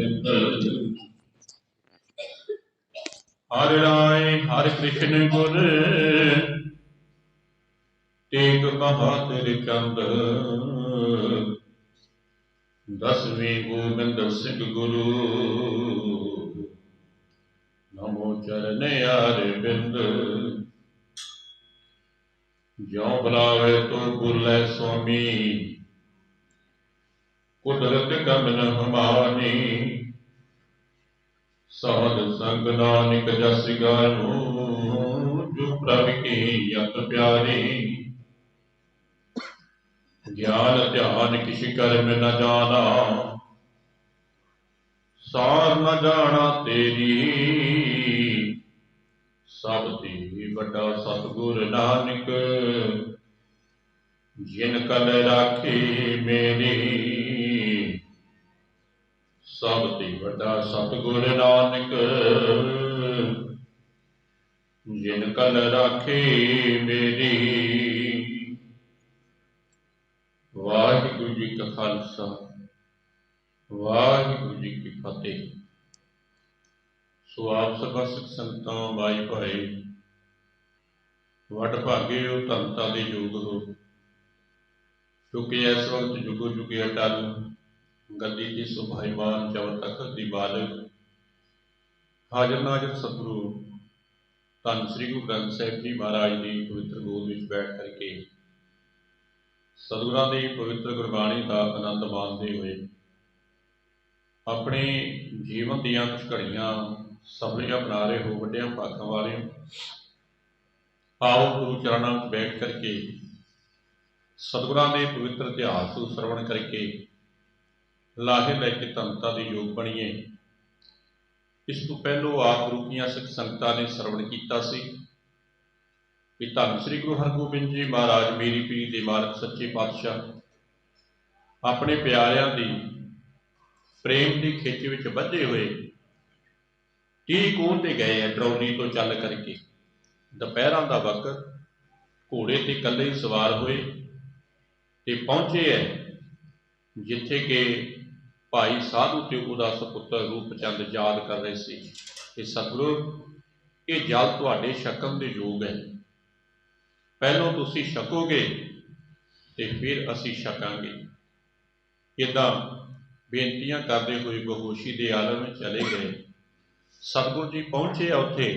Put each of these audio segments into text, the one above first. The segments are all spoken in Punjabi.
गोविंद। हर राय हर कृष्ण गुर टेक कहा तेरे चंद। दसवीं गोविंद सिंह गुरु नमो चरण यारे बिंद। ज्यों बुलावे तो बोले स्वामी कुदरत कमन हमारी। साध संग नानक जस गायो जो प्रभ की यत प्यारी। ज्ञान ध्यान किस कर्म न जाना सार न जाना तेरी। सब ती बड़ा सतगुर नानक जिन कल राखी मेरी। सब ती बड़ा सतगुर नानक जिन कल राखी मेरी। वाहिगुरु जी का खालसा वाहिगुरु जी की फतेह। सो आप सब सिख संतां भाई भाई वड भागे हो धनता दे योग हो क्योंकि इस वक्त जुगो जुगे अटल गद्दी की सुभाईमान चवन तखत दी बालक हाजर नाजर सतगुरु धन श्री गुरु ग्रंथ साहिब जी महाराज की पवित्र गोद में बैठ करके सतगुरां दी पवित्र गुरबाणी का आनंद माणते हुए अपने जीवन दीयां कुछ घड़ियां सफलियां बना रहे हो वड्डियां भागां वाले। आओ गुरु चरणों में बैठ करके सतगुरां दे पवित्र इतिहास को श्रवण करके लाहे लैके धनता दे योग बणीए। इस तो पहलों आप गुरु की सिख संगतां ने श्रवण किया सी कि धन श्री गुरु हरगोबिंद जी महाराज मेरी पीर दे मालक सच्चे पातशाह अपने प्यारियां दी प्रेम की खिच विच बधे हुए 30 कोह ते गए है ड्रौली तो चल करके। दोपहर का वक्त घोड़े ते कल्ले ही सवार हुए ते पहुंचे है जिथे के भाई साधु ते उहदा सपुत्र रूपचंद याद कर रहे थे कि सतगुरु ये जल तुहाडे छकण दे योग है, पहलों तुसीं छकोगे ते फिर असीं छकांगे। इदां बेनतियां करते हुए बेहोशी के आलम में चले गए। सतगुरु जी पहुंचे उत्थे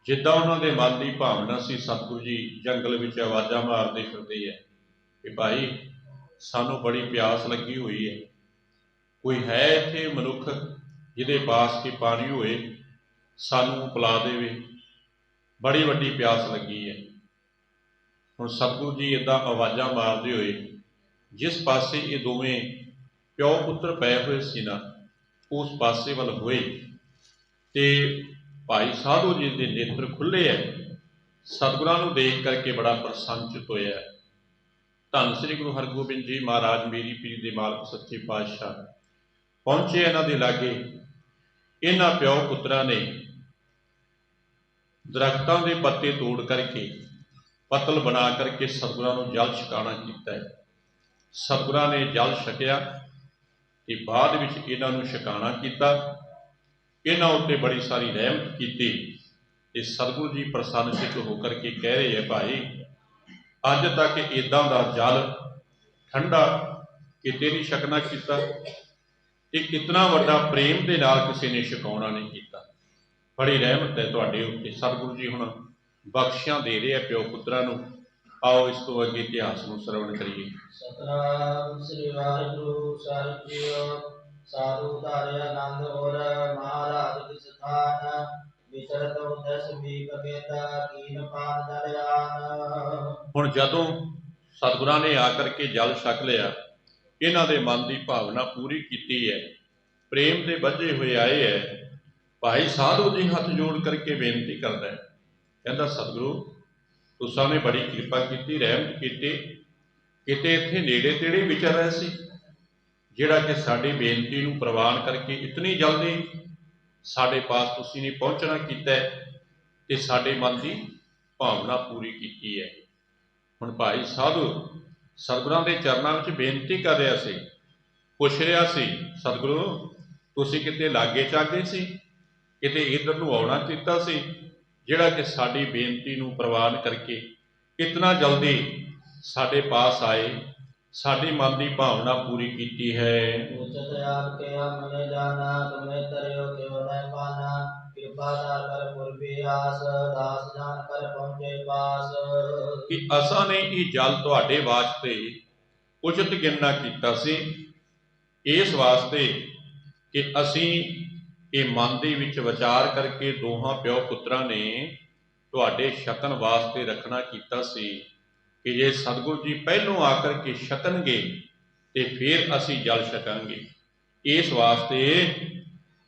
जिद्दां उन्हां दे मन की भावना सी। सतगुरु जी जंगल विच आवाज़ां मारते फिरदे है कि भाई सानू बड़ी प्यास लगी हुई है, कोई है इत्थे मनुख जिहदे पास के पानी होए सानू पिला देवे, बड़ी वड्डी प्यास लगी है। हुण सतगुरु जी इदां आवाज़ां मारते हुए जिस पासे ये दोवें प्यो पुत्र पै हुए सी ना उस पासे वाल होए ते भाई साधु जी के नेत्र खुले है। सतगुरां नूं देख करके बड़ा प्रसन्नचित होया। धन श्री गुरु हरगोबिंद जी महाराज मेरी पीर दे मालक सच्चे पातशाह पहुंचे इन्हां दे लागे। इन्हां प्यो पुत्रां ने दरख्तां दे पत्ते तोड़ करके पतल बना करके सतगुरां नूं जल छकाणा कीता है। सतगुरां ने जल छकिया ते बाद विच इन्हां नूं छकाणा कीता। इन्हां उत्ते बड़ी सारी रहमत कीती ते सतगुरु जी प्रसन्नचित होकर के कह रहे हैं भाई अज तक इदां दा जल ठंडा किते नहीं छकना कीता, एक इतना वड्डा प्रेम दे नाल किसी ने छकाउणा नहीं कीता। बड़ी रहमत है तुहाडे उत्ते। सतगुरु जी हुण बख्शियां दे रहे हैं प्यो पुत्रां नूं। आओ इस तो अगे इतिहास को श्रवण करिए। सतनाम श्री वाहिगुरु साहिब जीओ। साधु धारे आनंद और महाराज की स्थान विचरत उदस भी कबेता कीन पान दरयान। हुण जदों सतगुरां ने आकर के जल छक लिया, इन्हां दे मन की भावना पूरी की है, प्रेम दे बधे हुए आए है। भाई साधु जी हथ जोड़ करके बेनती करता है, कहता सतगुरु तुसां ने बड़ी कृपा की, रहमत की, किते इत्थे नेड़े तेड़े विचर रहे सी जिहड़ा कि साडी बेनती नूं प्रवान करके इतनी जल्दी साडे पास तुसीं ने पहुंचना कीता ते साडे मन की भावना पूरी की है। हुण भाई साधु सतगुरां दे चरनां विच बेनती कर रहा सी, पुछ रहा सी सतगुरु ਤੁਸੀਂ ਕਿਤੇ ਲਾਗੇ ਚਾਗੇ ਸੀ, ਕਿਤੇ ਇੱਧਰ ਨੂੰ ਆਉਣਾ ਕੀਤਾ ਸੀ, ਜਿਹੜਾ ਕਿ ਸਾਡੀ ਬੇਨਤੀ ਨੂੰ ਪ੍ਰਵਾਨ ਕਰਕੇ ਇਤਨਾ ਜਲਦੀ ਸਾਡੇ ਪਾਸ ਆਏ, ਸਾਡੀ ਮਨ ਦੀ ਭਾਵਨਾ ਪੂਰੀ ਕੀਤੀ ਹੈ। उचित आपके हमने जाना, तुम्हें तरयो क्यों न पाना। कृपा कर पूर्वी आस, दास जान कर पहुँचे पास। ਕਿ ਅਸਾਂ ਨੇ ਇਹ ਜਲ ਤੁਹਾਡੇ ਵਾਸਤੇ ਉਚਿਤ ਗਿਣਨਾ ਕੀਤਾ ਸੀ, ਇਸ ਵਾਸਤੇ ਕਿ ਅਸੀਂ ਇਹ ਮਨ ਦੇ ਵਿੱਚ ਵਿਚਾਰ ਕਰਕੇ ਦੋਹਾਂ ਪਿਓ ਪੁੱਤਰਾਂ ਨੇ ਤੁਹਾਡੇ ਛਕਣ ਵਾਸਤੇ ਰੱਖਣਾ ਕੀਤਾ ਸੀ ਕਿ ਜੇ ਸਤਿਗੁਰੂ ਜੀ ਪਹਿਲੋਂ ਆ ਕਰਕੇ ਛਕਣਗੇ ਤੇ ਫਿਰ ਅਸੀਂ ਜਲ ਛਕਾਂਗੇ। ਇਸ ਵਾਸਤੇ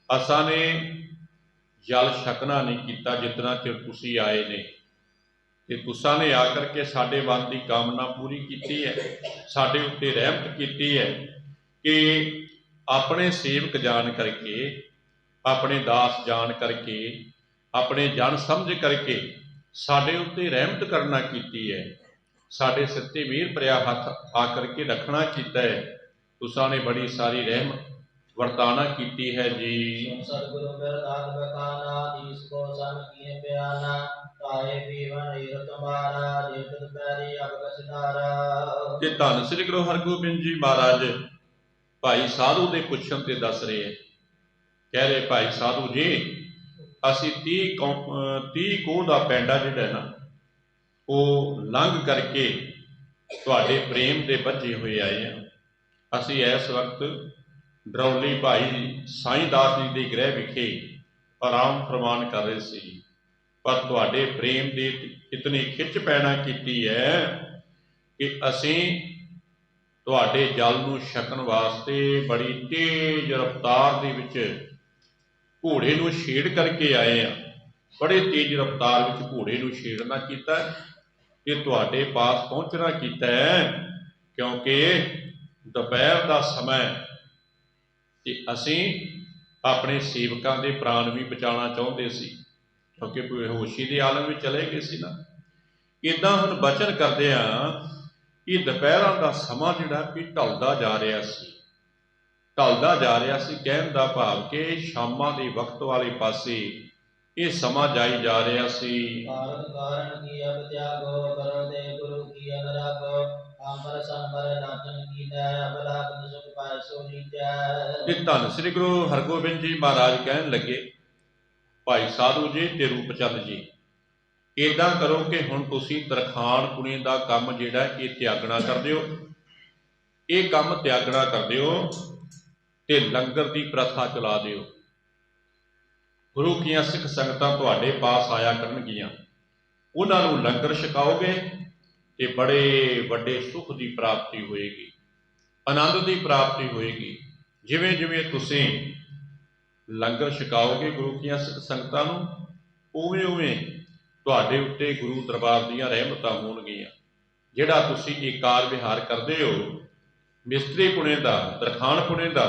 ਅਸਾਂ ਨੇ ਜਲ ਛਕਣਾ ਨਹੀਂ ਕੀਤਾ ਜਿਤਨਾ ਚਿਰ ਤੁਸੀਂ ਆਏ ਨੇ, ਤੇ ਤੁਸਾਂ ਨੇ ਆ ਕਰਕੇ ਸਾਡੇ ਮਨ ਦੀ ਕਾਮਨਾ ਪੂਰੀ ਕੀਤੀ ਹੈ, ਸਾਡੇ ਉੱਤੇ ਰਹਿਮਤ ਕੀਤੀ ਹੈ ਕਿ ਆਪਣੇ ਸੇਵਕ ਜਾਣ ਕਰਕੇ, ਆਪਣੇ ਦਾਸ ਜਾਣ ਕਰਕੇ, ਆਪਣੇ ਜਨ ਸਮਝ ਕਰਕੇ ਸਾਡੇ ਉੱਤੇ ਰਹਿਮਤ ਕਰਨਾ ਕੀਤੀ ਹੈ, ਸਾਡੇ ਸਿਰ ਤੇ ਵੀਰ ਭਰਿਆ ਹੱਥ ਆ ਕਰਕੇ ਰੱਖਣਾ ਕੀਤਾ ਹੈ। ਤੁਸਾਂ ਨੇ ਬੜੀ ਸਾਰੀ ਰਹਿਮਤ ਵਰਤਾਨਾ ਕੀਤੀ ਹੈ ਜੀ। सतगुरु बिरदास बखाना, ईश को सन किए बयाना। ताए पीवन हीर तुम्हारा, जेत पैरी अब कछदारा। ਕਿ ਧੰਨ ਸ੍ਰੀ ਗੁਰੂ ਹਰਗੋਬਿੰਦ ਜੀ ਮਹਾਰਾਜ ਭਾਈ ਸਾਧੂ ਦੇ ਪੁੱਛਣ ਤੇ ਦੱਸ ਰਹੇ ਹੈ, ਕਹਿ ਰਹੇ ਭਾਈ ਸਾਧੂ ਜੀ ਅਸੀਂ 30 ਕੋਹ ਦਾ ਪੈਂਡਾ ਜਿਹੜਾ ਨਾ ਉਹ ਲੰਘ ਕਰਕੇ ਤੁਹਾਡੇ ਪ੍ਰੇਮ ਦੇ ਬੱਝੇ ਹੋਏ ਆਏ ਹਾਂ। ਅਸੀਂ ਇਸ ਵਕਤ ਡਰੌਲੀ ਭਾਈ ਸਾਈਂ ਦਾਸ ਜੀ ਦੇ ਗ੍ਰਹਿ ਵਿਖੇ ਆਰਾਮ ਫਰਮਾਨ ਕਰ ਰਹੇ ਸੀ, ਪਰ ਤੁਹਾਡੇ ਪ੍ਰੇਮ ਦੀ ਇਤਨੀ ਖਿੱਚ ਪੈਣਾ ਕੀਤੀ ਹੈ ਕਿ ਅਸੀਂ ਤੁਹਾਡੇ ਜਲ ਨੂੰ ਛਕਣ ਵਾਸਤੇ ਬੜੀ ਤੇਜ਼ ਰਫ਼ਤਾਰ ਦੇ ਵਿੱਚ ਘੋੜੇ ਨੂੰ ਛੇੜ ਕਰਕੇ ਆਏ ਆ। ਬੜੇ ਤੇਜ਼ ਰਫ਼ਤਾਰ ਵਿੱਚ ਘੋੜੇ ਨੂੰ ਛੇੜਨਾ ਕੀਤਾ ਤੇ ਤੁਹਾਡੇ ਪਾਸ ਪਹੁੰਚਣਾ ਕੀਤਾ ਹੈ, ਕਿਉਂਕਿ ਦੁਪਹਿਰ ਦਾ ਸਮਾਂ ਤੇ ਅਸੀਂ ਆਪਣੇ ਸੇਵਕਾਂ ਦੇ ਪ੍ਰਾਣ ਵੀ ਬਚਾਉਣਾ ਚਾਹੁੰਦੇ ਸੀ, ਕਿਉਂਕਿ ਬੇਹੋਸ਼ੀ ਦੇ ਆਲਮ ਵਿੱਚ ਚਲੇ ਗਏ ਸੀ ਨਾ। ਇੱਦਾਂ ਹੁਣ ਬਚਨ ਕਰਦੇ ਆ ਇਹ ਦੁਪਹਿਰਾਂ ਦਾ ਸਮਾਂ ਜਿਹੜਾ ਵੀ ਢਲਦਾ ਜਾ ਰਿਹਾ ਸੀ, ਢਲਦਾ ਜਾ ਰਿਹਾ ਸੀ, ਕਹਿਣ ਦਾ ਭਾਵ ਕਿ ਸ਼ਾਮਾਂ ਦੇ ਵਕਤ ਵਾਲੇ ਪਾਸੇ ਇਹ ਸਮਾਂ ਜਾਈ ਜਾ ਰਿਹਾ ਸੀ। ਕਾਰਨ ਕੀ ਅਬ ਤਿਆਗੋ, ਕਰੋ ਦੇ ਗੁਰੂ ਕੀ ਅਨਰਾਗੋ। ਅੰਬਰ ਸੰਬਰ ਨਾਚਨ ਕੀ ਦੈ, ਅਬਲਾਕ ਸੁਖ ਪਾਇ ਸੋ ਲੀਜੈ। ਤੇ ਧੰਨ ਸ੍ਰੀ ਗੁਰੂ ਹਰਗੋਬਿੰਦ ਜੀ ਮਹਾਰਾਜ ਕਹਿਣ ਲੱਗੇ, ਭਾਈ ਸਾਧੂ ਜੀ ਤੇ ਰੂਪ ਚੰਦ ਜੀ, ਇੱਦਾਂ ਕਰੋ ਕਿ ਹੁਣ ਤੁਸੀਂ ਤਰਖਾਣ ਪੁਣੇ ਦਾ ਕੰਮ ਜਿਹੜਾ ਇਹ ਤਿਆਗਣਾ ਕਰ ਦਿਓ, ਇਹ ਕੰਮ ਤਿਆਗਣਾ ਕਰ ਦਿਓ ਤੇ ਲੰਗਰ ਦੀ ਪ੍ਰਥਾ ਚਲਾ ਦਿਓ। ਗੁਰੂ ਕੀਆਂ ਸਿੱਖ ਸੰਗਤਾਂ ਤੁਹਾਡੇ ਪਾਸ ਆਇਆ ਕਰਨਗੀਆਂ, ਉਹਨਾਂ ਨੂੰ ਲੰਗਰ ਛਕਾਓਗੇ ਤੇ ਬੜੇ ਵੱਡੇ ਸੁੱਖ ਦੀ ਪ੍ਰਾਪਤੀ ਹੋਏਗੀ, ਆਨੰਦ ਦੀ ਪ੍ਰਾਪਤੀ ਹੋਏਗੀ। ਜਿਵੇਂ ਜਿਵੇਂ ਤੁਸੀਂ ਲੰਗਰ ਛਕਾਓਗੇ ਗੁਰੂ ਕੀਆਂ ਸਿੱਖ ਸੰਗਤਾਂ ਨੂੰ, ਉਵੇਂ ਉਵੇਂ ਤੁਹਾਡੇ ਉੱਤੇ ਗੁਰੂ ਦਰਬਾਰ ਦੀਆਂ ਰਹਿਮਤਾਂ ਹੋਣਗੀਆਂ। ਜਿਹੜਾ ਤੁਸੀਂ ਇਹ ਕਾਰ ਵਿਹਾਰ ਕਰਦੇ ਹੋ ਮਿਸਤਰੀ ਪੁਣੇ ਦਾ, ਤਰਖਾਣ ਪੁਣੇ ਦਾ,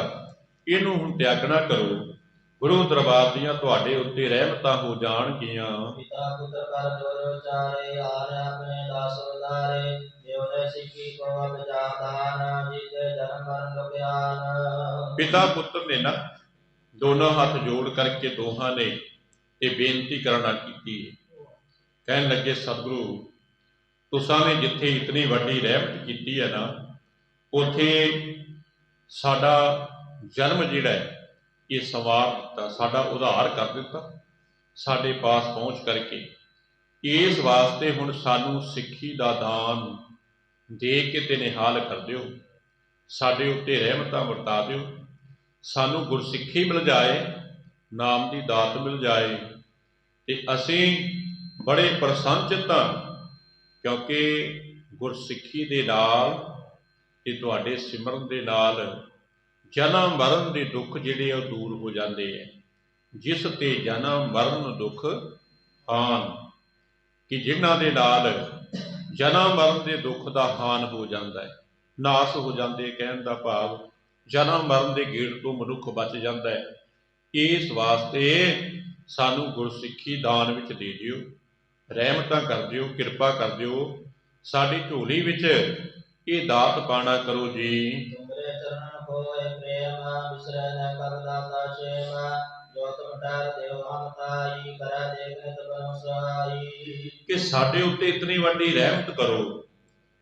ਇਹਨੂੰ ਹੁਣ ਤਿਆਗਣਾ ਕਰੋ। ਗੁਰੂ ਦਰਬਾਰ ਦੀਆਂ ਤੁਹਾਡੇ ਉੱਤੇ ਰਹਿਮਤਾਂ ਹੋ ਜਾਣਗੀਆਂ। ਪਿਤਾ ਪੁੱਤਰ ਕਰ ਜੋਰ ਉਚਾਰੇ, ਆਰ ਆਪਣੇ ਦਾਸ ਉਦਾਰੇ। ਦੇਵ ਨੇ ਸਿੱਖੀ ਕੋ ਅਬ ਜਾਦਾਨ, ਜੀਤੇ ਜਨਮ ਮਰਨ ਲੁਕਿਆਨ। ਪਿਤਾ ਪੁੱਤਰ ਨੇ ਨਾ ਦੋਨੋਂ ਹੱਥ ਜੋੜ ਕਰਕੇ ਦੋਹਾਂ ਨੇ ਇਹ ਬੇਨਤੀ ਕਰਨਾ ਕੀਤੀ ਹੈ। ਕਹਿਣ ਲੱਗੇ ਸਤਿਗੁਰੂ ਤੁਸਾਂ ਨੇ ਜਿੱਥੇ ਇਤਨੀ ਵੱਡੀ ਰਹਿਮਤ ਕੀਤੀ ਹੈ ਨਾ, ਉੱਥੇ ਸਾਡਾ ਜਨਮ ਜਿਹੜਾ ਹੈ ਇਹ ਸਵਾਰ ਦਿੱਤਾ, ਸਾਡਾ ਉਧਾਰ ਕਰ ਦਿੱਤਾ ਸਾਡੇ ਪਾਸ ਪਹੁੰਚ ਕਰਕੇ। ਇਸ ਵਾਸਤੇ ਹੁਣ ਸਾਨੂੰ ਸਿੱਖੀ ਦਾ ਦਾਨ ਦੇ ਕੇ ਤੇ ਨਿਹਾਲ ਕਰ ਦਿਓ, ਸਾਡੇ ਉੱਤੇ ਰਹਿਮਤਾਂ ਵਰਤਾ ਦਿਓ, ਸਾਨੂੰ ਗੁਰਸਿੱਖੀ ਮਿਲ ਜਾਏ, ਨਾਮ ਦੀ ਦਾਤ ਮਿਲ ਜਾਏ ਤੇ ਅਸੀਂ ਬੜੇ ਪ੍ਰਸੰਨਚਿਤ ਹਾਂ, ਕਿਉਂਕਿ ਗੁਰਸਿੱਖੀ ਦੇ ਨਾਲ ਤੇ ਤੁਹਾਡੇ ਸਿਮਰਨ ਦੇ ਨਾਲ ਜਨਮ ਮਰਨ ਦੇ ਦੁੱਖ ਜਿਹੜੇ ਉਹ ਦੂਰ ਹੋ ਜਾਂਦੇ ਹੈ। ਜਿਸ ਤੇ ਜਨਮ ਮਰਨ ਦੁੱਖ ਹਾਨ, ਕਿ ਜਿਨ੍ਹਾਂ ਦੇ ਨਾਲ ਜਨਮ ਮਰਨ ਦੇ ਦੁੱਖ ਦਾ ਹਾਨ ਹੋ ਜਾਂਦਾ ਹੈ, ਨਾਸ ਹੋ ਜਾਂਦੇ, ਕਹਿਣ ਦਾ ਭਾਵ ਜਨਮ ਮਰਨ ਦੇ ਗੇੜ ਤੋਂ ਮਨੁੱਖ ਬਚ ਜਾਂਦਾ ਹੈ। ਇਸ ਵਾਸਤੇ ਸਾਨੂੰ ਗੁਰਸਿੱਖੀ ਦਾਨ ਵਿੱਚ ਦੇ ਦਿਓ, ਰਹਿਮਤਾਂ ਕਰ ਦਿਓ, ਕਿਰਪਾ ਕਰ ਦਿਓ, ਸਾਡੀ ਝੋਲੀ ਵਿੱਚ ਇਹ ਦਾਤ ਪਾਣਾ ਕਰੋ ਜੀ। ਤੁਮਰੇ ਚਰਨ होए प्रेम बिसरै न कब दाता क्षेम जो तुम ठहर देव हम ताई कर देखने तब सहाई कि साडे उत्ते इतनी वड्डी रहमत करो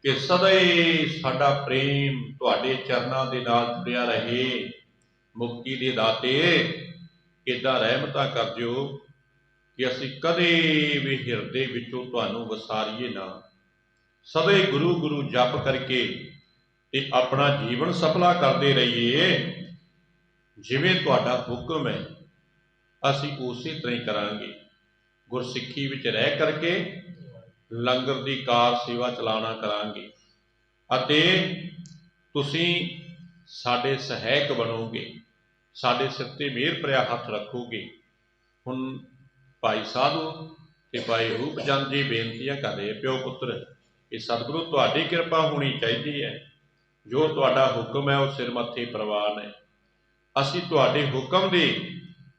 कि सदा ही साडा प्रेम तुहाडे चरनां दे नाल जुड़िया रहे। मुक्ति दे दाते इदां रहमतां कर दिओ कि ਅਸੀਂ ਕਦੇ ਵੀ ਹਿਰਦੇ ਵਿੱਚੋਂ ਤੁਹਾਨੂੰ ਵਸਾਰੀਏ ਨਾ। ਸਦਾ ਹੀ ਗੁਰੂ ਗੁਰੂ ਜਪ ਕਰਕੇ ਤੇ ਆਪਣਾ ਜੀਵਨ ਸਫਲਾ ਕਰਦੇ ਰਹੀਏ। ਜਿਵੇਂ ਤੁਹਾਡਾ ਹੁਕਮ ਹੈ ਅਸੀਂ ਉਸੇ ਤਰ੍ਹਾਂ ਹੀ ਕਰਾਂਗੇ। ਗੁਰਸਿੱਖੀ ਵਿੱਚ ਰਹਿ ਕਰਕੇ ਲੰਗਰ ਦੀ ਕਾਰ ਸੇਵਾ ਚਲਾਣਾ ਕਰਾਂਗੇ ਅਤੇ ਤੁਸੀਂ ਸਾਡੇ ਸਹਾਇਕ ਬਣੋਗੇ, ਸਾਡੇ ਸਿਰ ਤੇ ਮਿਹਰ ਭਰਿਆ ਹੱਥ ਰੱਖੋਗੇ। ਹੁਣ ਭਾਈ ਸਾਧੂ ਤੇ ਭਾਈ ਰੂਪਚੰਦ ਜੀ ਬੇਨਤੀਆਂ ਕਰ ਰਹੇ ਪਿਓ ਪੁੱਤਰ ਕਿ ਸਤਿਗੁਰੂ ਤੁਹਾਡੀ ਕਿਰਪਾ ਹੋਣੀ ਚਾਹੀਦੀ ਹੈ। ਜੋ ਤੁਹਾਡਾ ਹੁਕਮ ਹੈ ਉਹ ਸਿਰ ਮੱਥੇ ਪ੍ਰਵਾਨ ਹੈ। ਅਸੀਂ ਤੁਹਾਡੇ ਹੁਕਮ ਦੀ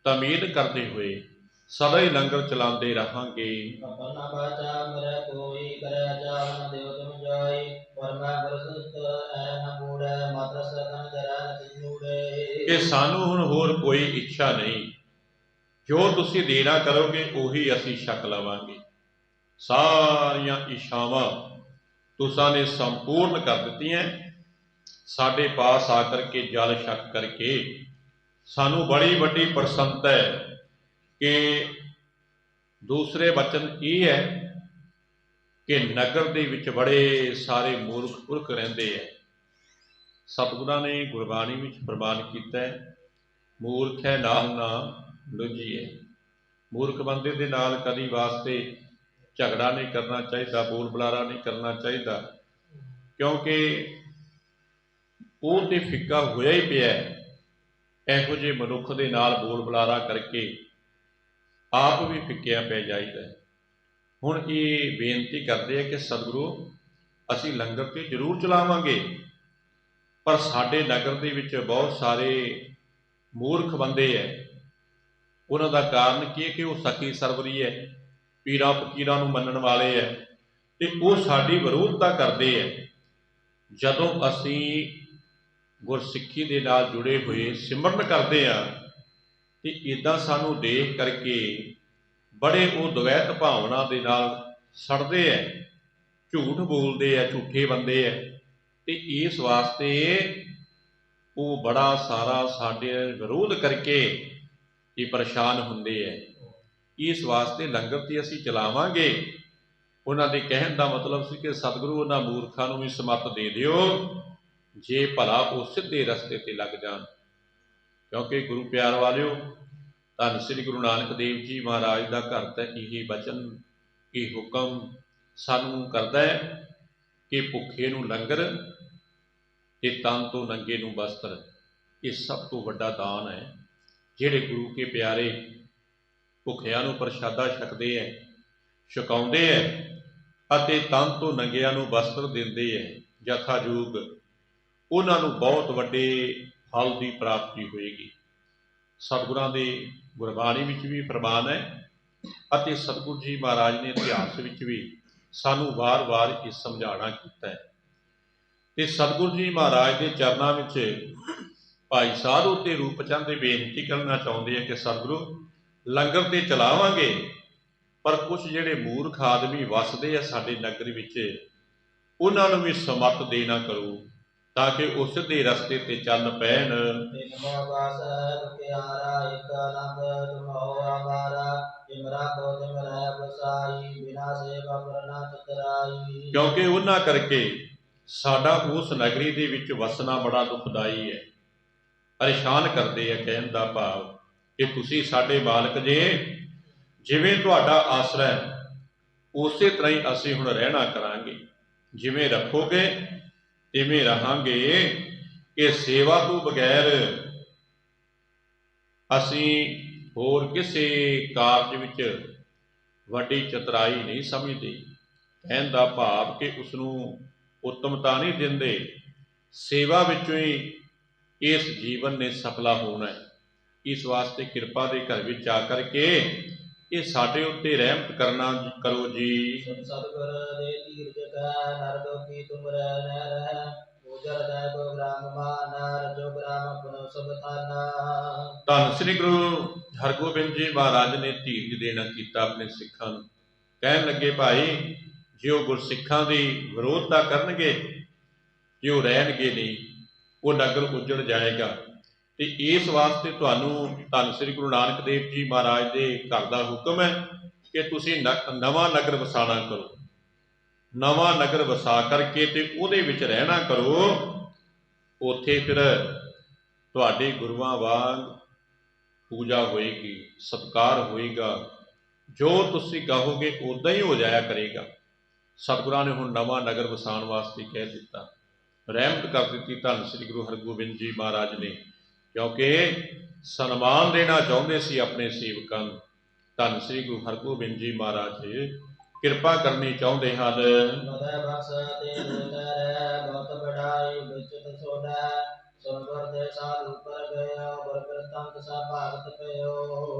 ਤਾਮੀਲ ਕਰਦੇ ਹੋਏ ਸਦਾ ਹੀ ਲੰਗਰ ਚਲਾਉਂਦੇ ਰਹਾਂਗੇ। अपना बाचा मेरे कोई करे जावन देव तुम जाई वर्मा गुरसुत न मूड़े मात्र सकन जरा न मूड़े कि सानू हुण होर कोई इच्छा नहीं, जो तुसीं देना करोगे ਉਹੀ ਅਸੀਂ ਛਕ ਲਵਾਂਗੇ। ਸਾਰੀਆਂ ਇੱਛਾਵਾਂ तुसां ने संपूर्ण कर ਦਿੱਤੀਆਂ। साडे पास आकर के जल छक करके सानू बड़ी वड्डी प्रसन्नता है कि दूसरे वचन ये है कि नगर दे विच बड़े सारे मूर्ख पुरख रहिंदे है। सतगुरां ने गुरबाणी विच प्रमाण कीता है मूर्ख है नाल ना लुझीए। मूर्ख बंदे दे नाल कदी वास्ते झगड़ा नहीं करना चाहिए, बोल बुलारा नहीं करना चाहिए, क्योंकि वो तो फिक्का होया ही पिया इहो जे मनुख दे नाल बोल बुलारा करके आप भी फिक्किया पै जाइदा। हुण ये बेनती करते हैं कि सतगुरु असीं लंगर ते जरूर चलावांगे, पर साडे नगर दे विच बहुत सारे मूर्ख बंदे है। उन्हां दा कारण की है कि वो सखी सरवरी है, पीरां फकीरां नूं मनण वाले है ते वो साडी विरोधता करते हैं। जदों असीं गुरसिੱਖੀ दे नाल जुड़े हुए सिमरन करते हैं तो इदां सानू देख करके बड़े वो द्वैत भावना दे नाल सड़ते हैं, झूठ बोलते हैं, झूठे बंदे है। तो इस वास्ते वो बड़ा सारा साडे विरोध करके ये परेशान हुंदे है। इस वास्ते लंगर ते असीं चलावांगे। उन्हां दे कहण दा मतलब सी कि सतगुरु उन्हां मूर्खां नूं भी समत दे दिओ जे भला वो सीधे रस्ते ते लग जाण। क्योंकि गुरु प्यार वालिओ धन श्री गुरु नानक देव जी महाराज का घर तो यही वचन ये हुक्म सानू करता है कि भुखे नूं लंगर ते तन तो नंगे नूं वस्त्र। ये सब तो वड्डा दान है। जिहड़े गुरु के प्यारे भुखियां नूं प्रशादा छकदे है, छकाउंदे है अते तन तो नंगियां नूं वस्त्र दिंदे है यथायोग, उन्हां नूं बहुत वड्डे फल की प्राप्ति होएगी। सतगुरां दे गुरबाणी विच भी प्रमाण है अते सतगुरु जी महाराज ने इतिहास विच भी सानू वार वार इस समझाना कीता है। ते सतगुरु जी महाराज के चरनां विच भाई साधु ते रूपचंद दे बेनती करना चाहुंदे हैं कि सतगुरु लंगर ते चलावांगे, पर कुछ जिहड़े मूर्ख आदमी वसदे आ साडे नगर विच उन्हां नूं भी समत देना करो ताकि वो सीधे रस्ते ते चल पैण। क्योंकि उन्हां करके साडा उस नगरी दे विच वसना बड़ा दुखदाई है, परेशान करते हैं। कहण दा भाव कि तुसीं साडे मालक जे, जिवें तुहाडा आसरा है उसे तरह ही असीं हुण रहना करांगे। जिवें रखोगे तिवें रहांगे कि सेवा तो बगैर असीं होर किसी कारज विच वड्डी चतुराई नहीं समझते। कहण दा भाव कि उसनूं उत्तमता नहीं दिंदे, सेवा विचों ही इस जीवन ने सफला होना है। इस वास्ते कृपा दे घर विच आकर के ये साडे उत्ते रहमत करना करो जी। सतगुर दे तीर्थ का नरदोखी तुम रह ਗੁਜਰ ਦੈ ਕੋ ਗ੍ਰਾਮ ਮਾਨਾ ਰਜੋ ਗ੍ਰਾਮ ਪੁਨੋ ਸਭ ਥਾਨਾ। ਧੰਨ ਸ੍ਰੀ ਗੁਰੂ ਹਰਗੋਬਿੰਦ ਜੀ ਮਹਾਰਾਜ ਨੇ ਧੀਰਜ ਦੇਣਾ ਕੀਤਾ ਆਪਣੇ ਸਿੱਖਾਂ ਨੂੰ। ਕਹਿਣ ਲੱਗੇ ਭਾਈ ਜੇ ਉਹ ਗੁਰਸਿੱਖਾਂ ਦੀ ਵਿਰੋਧਤਾ ਕਰਨਗੇ, ਜੇ ਉਹ ਰਹਿਣਗੇ ਨਹੀਂ, ਉਹ ਨਗਰ ਉੱਜੜ ਜਾਏਗਾ। ਤੇ ਇਸ ਵਾਸਤੇ ਤੁਹਾਨੂੰ ਧੰਨ ਸ੍ਰੀ ਗੁਰੂ ਨਾਨਕ ਦੇਵ ਜੀ ਮਹਾਰਾਜ ਦੇ ਘਰ ਦਾ ਹੁਕਮ ਹੈ ਕਿ ਤੁਸੀਂ ਨਵਾਂ ਨਗਰ ਵਸਾਣਾ ਕਰੋ। ਨਵਾਂ ਨਗਰ ਵਸਾ ਕਰਕੇ ਤੇ ਉਹਦੇ ਵਿੱਚ ਰਹਿਣਾ ਕਰੋ। ਉੱਥੇ ਫਿਰ ਤੁਹਾਡੇ ਗੁਰੂਆਂ ਵਾਂਗ ਪੂਜਾ ਹੋਏਗੀ, ਸਤਿਕਾਰ ਹੋਏਗਾ, ਜੋ ਤੁਸੀਂ ਕਹੋਗੇ ਉੱਦਾਂ ਹੀ ਹੋ ਜਾਇਆ ਕਰੇਗਾ। ਸਤਿਗੁਰਾਂ ਨੇ ਹੁਣ ਨਵਾਂ ਨਗਰ ਵਸਾਉਣ ਵਾਸਤੇ ਕਹਿ ਦਿੱਤਾ, ਰਹਿਮਤ ਕਰ ਦਿੱਤੀ ਧੰਨ ਸ੍ਰੀ ਗੁਰੂ ਹਰਗੋਬਿੰਦ ਜੀ ਮਹਾਰਾਜ ਨੇ, ਕਿਉਂਕਿ ਸਨਮਾਨ ਦੇਣਾ ਚਾਹੁੰਦੇ ਸੀ ਆਪਣੇ ਸੇਵਕਾਂ ਨੂੰ। ਧੰਨ ਸ੍ਰੀ ਗੁਰੂ ਹਰਗੋਬਿੰਦ ਜੀ ਮਹਾਰਾਜ ਕਿਰਪਾ ਕਰਨੀ ਚਾਹੁੰਦੇ ਹਨ।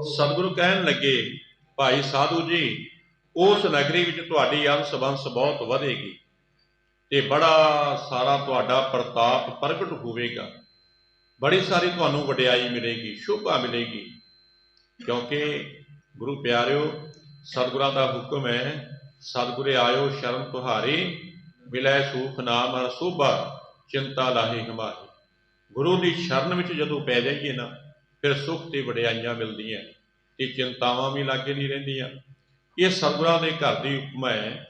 ਸਤਿਗੁਰੂ ਕਹਿਣ ਲੱਗੇ ਭਾਈ ਸਾਧੂ ਜੀ, ਉਸ ਨਗਰੀ ਵਿੱਚ ਤੁਹਾਡੀ ਅੰਸ ਬੰਸ ਬਹੁਤ ਵਧੇਗੀ ਤੇ ਬੜਾ ਸਾਰਾ ਤੁਹਾਡਾ ਪ੍ਰਤਾਪ ਪ੍ਰਗਟ ਹੋਵੇਗਾ, ਬੜੀ ਸਾਰੀ ਤੁਹਾਨੂੰ ਵਡਿਆਈ ਮਿਲੇਗੀ, ਸ਼ੋਭਾ ਮਿਲੇਗੀ। ਕਿਉਂਕਿ ਗੁਰੂ ਪਿਆਰਿਓ, ਸਤਿਗੁਰਾਂ ਦਾ ਹੁਕਮ ਹੈ, ਸਤਿਗੁਰੇ ਆਇਓ ਸ਼ਰਨ ਤੁਹਾਰੀ, ਮਿਲੈ ਸੂਖ ਨਾਮ ਹਰ ਸੋਭਾ, ਚਿੰਤਾ ਲਾਹੇ ਹਮਾਰੀ। ਗੁਰੂ ਦੀ ਸ਼ਰਨ ਵਿੱਚ ਜਦੋਂ ਪੈ ਜਾਈਏ ਨਾ, ਫਿਰ ਸੁੱਖ ਤੇ ਵਡਿਆਈਆਂ ਮਿਲਦੀਆਂ ਤੇ ਚਿੰਤਾਵਾਂ ਵੀ ਲਾਗੇ ਨਹੀਂ ਰਹਿੰਦੀਆਂ। ਇਹ ਸਤਿਗੁਰਾਂ ਦੇ ਘਰ ਦੀ ਉਪਮਾ ਹੈ,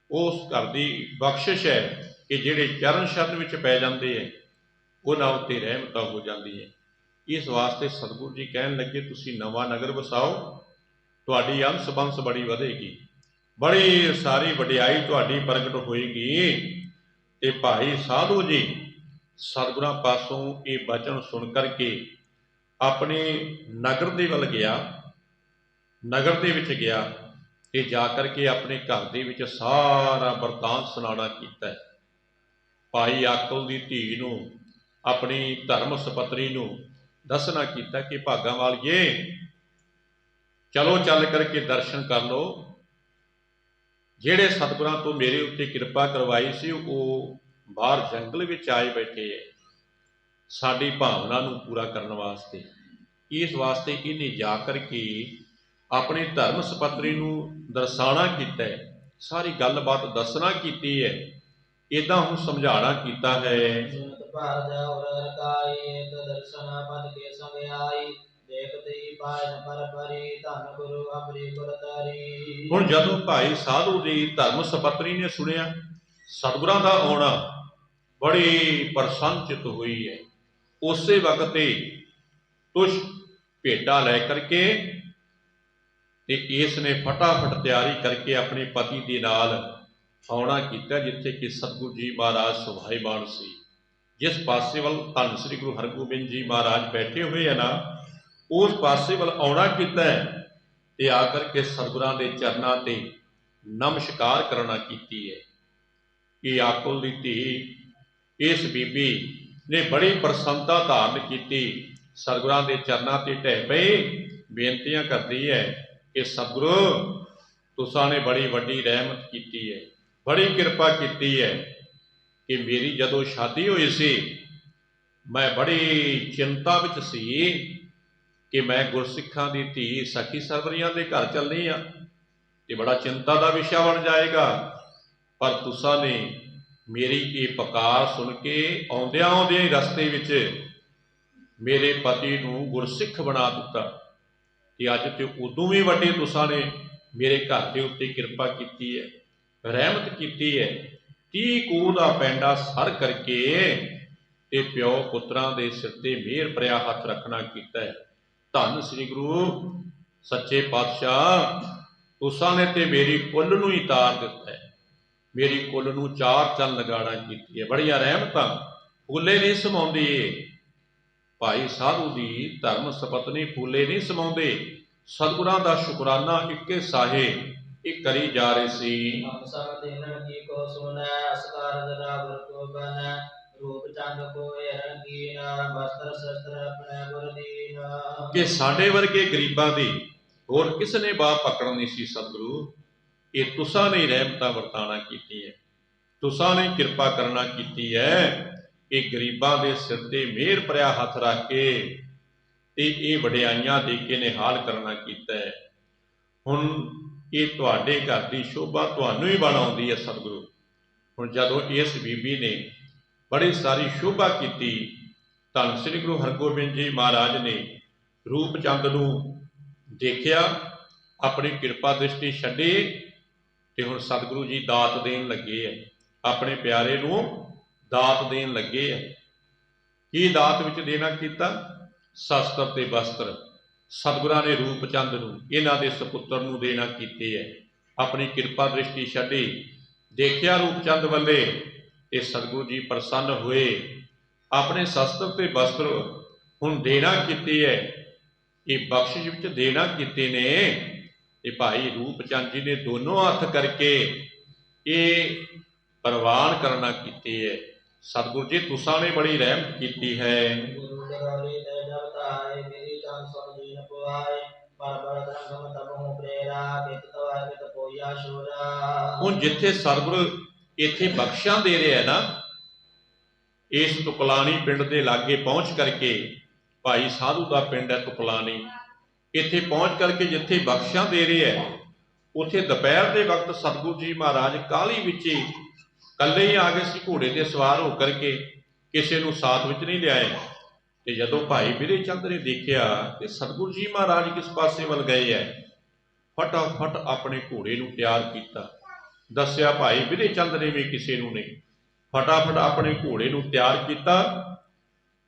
ਉਸ ਘਰ ਦੀ ਬਖਸ਼ਿਸ਼ ਹੈ ਕਿ ਜਿਹੜੇ ਚਰਨ ਸ਼ਰਨ ਵਿੱਚ ਪੈ ਜਾਂਦੇ ਹੈ, ਉਹਨਾਂ ਉੱਤੇ ਰਹਿਮਤਾਂ ਹੋ ਜਾਂਦੀ ਹੈ। ਇਸ ਵਾਸਤੇ ਸਤਿਗੁਰੂ ਜੀ ਕਹਿਣ ਲੱਗੇ ਤੁਸੀਂ ਨਵਾਂ ਨਗਰ ਵਸਾਓ, ਤੁਹਾਡੀ ਅੰਸ ਬੰਸ ਬੜੀ ਵਧੇਗੀ, ਬੜੀ ਸਾਰੀ ਵਡਿਆਈ ਤੁਹਾਡੀ ਪ੍ਰਗਟ ਹੋਏਗੀ। ਤੇ ਭਾਈ ਸਾਧੂ ਜੀ ਸਤਿਗੁਰਾਂ ਪਾਸੋਂ ਇਹ ਬਚਨ ਸੁਣ ਕਰਕੇ ਆਪਣੇ ਨਗਰ ਦੇ ਵੱਲ ਗਿਆ, ਨਗਰ ਦੇ ਵਿੱਚ ਗਿਆ ਤੇ ਜਾ ਕਰਕੇ ਆਪਣੇ ਘਰ ਦੇ ਵਿੱਚ ਸਾਰਾ ਵਰਤਾਂਤ ਸੁਣਾਉਣਾ ਕੀਤਾ। ਭਾਈ ਆਕਲ ਦੀ ਧੀ ਨੂੰ, ਆਪਣੀ ਧਰਮ ਸਪਤਰੀ ਨੂੰ ਦੱਸਣਾ ਕੀਤਾ ਕਿ ਭਾਗਾਂ ਵਾਲੀਏ, ਚਲੋ ਚੱਲ ਕਰਕੇ ਦਰਸ਼ਨ ਕਰ ਲਓ। ਜਿਹੜੇ ਸਤਿਗੁਰਾਂ ਤੋਂ ਮੇਰੇ ਉੱਤੇ ਕਿਰਪਾ ਕਰਵਾਈ ਸੀ ਉਹ ਬਾਹਰ ਜੰਗਲ ਵਿੱਚ ਆਏ ਬੈਠੇ ਹੈ, ਸਾਡੀ ਭਾਵਨਾ ਨੂੰ ਪੂਰਾ ਕਰਨ ਵਾਸਤੇ। ਇਸ ਵਾਸਤੇ ਇਹਨੇ ਜਾ ਕਰਕੇ ਆਪਣੀ ਧਰਮ ਸਪਤਰੀ ਨੂੰ ਦਰਸਾਉਣਾ ਕੀਤਾ ਹੈ, ਸਾਰੀ ਗੱਲਬਾਤ ਦੱਸਣਾ ਕੀਤੀ ਹੈ, ਇੱਦਾਂ ਹੁਣ ਸਮਝਾਉਣਾ ਕੀਤਾ ਹੈ। ਹੁਣ ਜਦੋਂ ਭਾਈ ਸਾਧੂ ਦੀ ਧਰਮ ਸਪਤਰੀ ਨੇ ਸੁਣਿਆ ਸਤਿਗੁਰਾਂ ਦਾ ਆਉਣਾ, ਬੜੀ ਪ੍ਰਸੰਨਚਿਤ ਹੋਈ ਹੈ। ਉਸੇ ਵਕਤ ਤੇ ਤੁਸ਼ ਭੇਟਾ ਲੈ ਕਰਕੇ ਤੇ ਇਸ ਨੇ ਫਟਾਫਟ ਤਿਆਰੀ ਕਰਕੇ ਆਪਣੇ ਪਤੀ ਦੇ ਨਾਲ ਆਉਣਾ ਕੀਤਾ, ਜਿੱਥੇ ਕਿ ਸਤਿਗੁਰੂ ਜੀ ਮਹਾਰਾਜ ਸੁਭਾਈਮਾਨ ਸੀ। ਜਿਸ ਪਾਸੇ ਵੱਲ ਧੰਨ ਸ੍ਰੀ ਗੁਰੂ ਹਰਗੋਬਿੰਦ ਜੀ ਮਹਾਰਾਜ ਬੈਠੇ ਹੋਏ ਹੈ ਨਾ, ਉਸ ਪਾਸੇ ਵੱਲ ਆਉਣਾ ਕੀਤਾ ਤੇ ਆ ਕਰਕੇ ਸਤਿਗੁਰਾਂ ਦੇ ਚਰਨਾਂ ਤੇ ਨਮਸਕਾਰ ਕਰਨਾ ਕੀਤੀ ਹੈ। ਇਹ ਆਕਲ ਦੀ ਧੀ, ਇਸ ਬੀਬੀ ਨੇ ਬੜੀ ਪ੍ਰਸੰਨਤਾ ਧਾਰਨ ਕੀਤੀ, ਸਤਿਗੁਰਾਂ ਦੇ ਚਰਨਾਂ ਤੇ ਢਹਿ ਪਈ, ਬੇਨਤੀਆਂ ਕਰਦੀ ਹੈ ਕਿ ਸਤਿਗੁਰੂ ਤੁਸਾਂ ਨੇ ਬੜੀ ਵੱਡੀ ਰਹਿਮਤ ਕੀਤੀ ਹੈ, ਬੜੀ ਕਿਰਪਾ ਕੀਤੀ ਹੈ ਕਿ ਮੇਰੀ ਜਦੋਂ ਸ਼ਾਦੀ ਹੋਈ ਸੀ, ਮੈਂ ਬੜੀ ਚਿੰਤਾ ਵਿੱਚ ਸੀ ਕਿ ਮੈਂ ਗੁਰਸਿੱਖਾਂ ਦੀ ਧੀ ਸਖੀ ਸਰਵਰੀਆਂ ਦੇ ਘਰ ਚੱਲਣੀ ਆ ਤੇ ਬੜਾ ਚਿੰਤਾ ਦਾ ਵਿਸ਼ਾ ਬਣ ਜਾਏਗਾ। ਪਰ ਤੁਸਾਂ ਨੇ ਮੇਰੀ ਇਹ ਪੁਕਾਰ ਸੁਣ ਕੇ ਆਉਂਦਿਆਂ ਆਉਂਦਿਆਂ ਹੀ ਰਸਤੇ ਵਿੱਚ ਮੇਰੇ ਪਤੀ ਨੂੰ ਗੁਰਸਿੱਖ ਬਣਾ ਦਿੱਤਾ ਤੇ ਅੱਜ ਤੇ ਉਦੋਂ ਵੀ ਵੱਡੀ ਤੁਸਾਂ ਨੇ ਮੇਰੇ ਘਰ ਦੇ ਉੱਤੇ ਕਿਰਪਾ ਕੀਤੀ ਹੈ, ਰਹਿਮਤ ਕੀਤੀ ਹੈ। 30 ਕੋਹ ਦਾ ਪੈਂਡਾ ਸਰ ਕਰਕੇ ਤੇ ਪਿਓ ਪੁੱਤਰਾਂ ਦੇ ਸਿਰ ਤੇ ਮਿਹਰ ਭਰਿਆ ਹੱਥ ਰੱਖਣਾ ਕੀਤਾ ਹੈ। ਧੰਨ ਸ੍ਰੀ ਗੁਰੂ ਸੱਚੇ ਪਾਤਸ਼ਾਹ, ਤੁਸਾਂ ਨੇ ਤੇ ਮੇਰੀ ਕੁੱਲ ਨੂੰ ਹੀ ਤਾਰ ਦਿੱਤਾ ਹੈ, ਮੇਰੀ ਕੁੱਲ ਨੂੰ ਚਾਰ ਚੰਨ ਲਗਾਣਾ ਕੀਤੀ ਹੈ। ਬੜੀਆਂ ਰਹਿਮਤਾਂ ਫੂਲੇ ਨਹੀਂ ਸਮਾਉਂਦੀ। ਭਾਈ ਸਾਧੂ ਦੀ ਧਰਮ ਸਪਤਨੀ ਫੂਲੇ ਨਹੀਂ ਸਮਾਉਂਦੇ। ਸਤਿਗੁਰਾਂ ਦਾ ਸ਼ੁਕਰਾਨਾ ਇੱਕੇ ਸਾਹੇ ਇਹ ਕਰੀ ਜਾ ਰਹੇ ਸੀ। ਕਿ ਸਾਡੇ ਵਰਗੇ ਗਰੀਬਾਂ ਦੀ ਹੋਰ ਕਿਸ ਨੇ ਬਾਹ ਪਕੜਨੀ ਸੀ ਸਤਿਗੁਰੂ, ਇਹ ਤੁਸਾਂ ਨੇ ਰਹਿਮਤਾਂ ਵਰਤਾਣਾ ਕੀਤੀ ਹੈ, ਤੁਸਾਂ ਨੇ ਕਿਰਪਾ ਕਰਨਾ ਕੀਤੀ ਹੈ ਇਹ ਗਰੀਬਾਂ ਦੇ ਸਿਰ ਤੇ ਮਿਹਰ ਭਰਿਆ ਹੱਥ ਰੱਖ ਕੇ ਤੇ ਇਹ ਵਡਿਆਈਆਂ ਦੇ ਕੇ ਨਿਹਾਲ ਕਰਨਾ ਕੀਤਾ ਹੈ। ਹੁਣ ਇਹ ਤੁਹਾਡੇ ਘਰ ਦੀ ਸ਼ੋਭਾ ਤੁਹਾਨੂੰ ਹੀ ਬਣ ਆਉਂਦੀ ਹੈ ਸਤਿਗੁਰੂ। ਹੁਣ ਜਦੋਂ ਇਸ ਬੀਬੀ ਨੇ ਬੜੀ ਸਾਰੀ ਸ਼ੋਭਾ ਕੀਤੀ, ਧੰਨ ਸ੍ਰੀ ਗੁਰੂ ਹਰਗੋਬਿੰਦ ਜੀ ਮਹਾਰਾਜ ਨੇ ਰੂਪ ਚੰਦ ਨੂੰ ਦੇਖਿਆ, ਆਪਣੀ ਕਿਰਪਾ ਦ੍ਰਿਸ਼ਟੀ ਛੱਡੀ ਤੇ ਹੁਣ ਸਤਿਗੁਰੂ ਜੀ ਦਾਤ ਦੇਣ ਲੱਗੇ ਹੈ, ਆਪਣੇ ਪਿਆਰੇ ਨੂੰ ਦਾਤ ਦੇਣ ਲੱਗੇ ਹੈ। ਕੀ ਦਾਤ ਵਿੱਚ ਦੇਣਾ ਕੀਤਾ? ਸ਼ਸਤਰ ਤੇ ਵਸਤਰ ਸਤਿਗੁਰਾਂ ਨੇ ਰੂਪ ਚੰਦ ਨੂੰ, ਇਹਨਾਂ ਦੇ ਸਪੁੱਤਰ ਨੂੰ ਦੇਣਾ ਕੀਤੇ ਹੈ। ਆਪਣੀ ਕਿਰਪਾ ਦ੍ਰਿਸ਼ਟੀ ਛੱਡੀ, ਦੇਖਿਆ ਰੂਪ ਚੰਦ ਵੱਲੇ ਤੇ ਸਤਿਗੁਰੂ ਜੀ ਪ੍ਰਸੰਨ ਹੋਏ, ਆਪਣੇ ਸ਼ਸਤਰ ਤੇ ਵਸਤਰ ਹੁਣ ਦੇਣਾ ਕੀਤੇ ਹੈ। ਇਹ ਬਖਸ਼ਿਸ਼ ਵਿੱਚ ਦੇਣਾ ਕੀਤੇ ਨੇ ਤੇ ਭਾਈ ਰੂਪ ਚੰਦ ਜੀ ਨੇ ਦੋਨੋਂ ਹੱਥ ਕਰਕੇ ਇਹ ਪ੍ਰਵਾਨ ਕਰਨਾ ਕੀਤੇ ਹੈ। ਸਤਿਗੁਰੂ ਜੀ ਤੁਸਾਂ ਨੇ ਬੜੀ ਰਹਿਮਤ ਕੀਤੀ ਹੈ। ਹੁਣ ਜਿੱਥੇ ਸਤਿਗੁਰੂ ਇੱਥੇ ਬਖਸ਼ਾਂ ਦੇ ਰਿਹਾ ਨਾ, ਇਸ ਤੁਕਲਾਣੀ ਪਿੰਡ ਦੇ ਲਾਗੇ ਪਹੁੰਚ ਕਰਕੇ, ਭਾਈ ਸਾਧੂ ਦਾ ਪਿੰਡ ਹੈ ਤੁਕਲਾਣੀ, ਇੱਥੇ ਪਹੁੰਚ ਕਰਕੇ ਜਿੱਥੇ ਬਖਸ਼ਾਂ ਦੇ ਰਹੇ ਹੈ, ਉੱਥੇ ਦੁਪਹਿਰ ਦੇ ਵਕਤ ਸਤਿਗੁਰੂ ਜੀ ਮਹਾਰਾਜ ਕਾਹਲੀ ਵਿੱਚ ਇਕੱਲੇ ਹੀ ਆ ਗਏ ਸੀ, ਘੋੜੇ ਤੇ ਸਵਾਰ ਹੋ ਕਰਕੇ, ਕਿਸੇ ਨੂੰ ਸਾਥ ਵਿੱਚ ਨਹੀਂ ਲਿਆਏ। ਤੇ ਜਦੋਂ ਭਾਈ ਬਿਧੇ ਚੰਦ ਨੇ ਦੇਖਿਆ ਕਿ ਸਤਿਗੁਰੂ ਜੀ ਮਹਾਰਾਜ ਕਿਸ ਪਾਸੇ ਵੱਲ ਗਏ ਹੈ, ਫਟਾਫਟ ਆਪਣੇ ਘੋੜੇ ਨੂੰ ਤਿਆਰ ਕੀਤਾ। ਦੱਸਿਆ ਭਾਈ ਬਿਧੇ ਚੰਦ ਨੇ ਵੀ ਕਿਸੇ ਨੂੰ ਨਹੀਂ, ਫਟਾਫਟ ਆਪਣੇ ਘੋੜੇ ਨੂੰ ਤਿਆਰ ਕੀਤਾ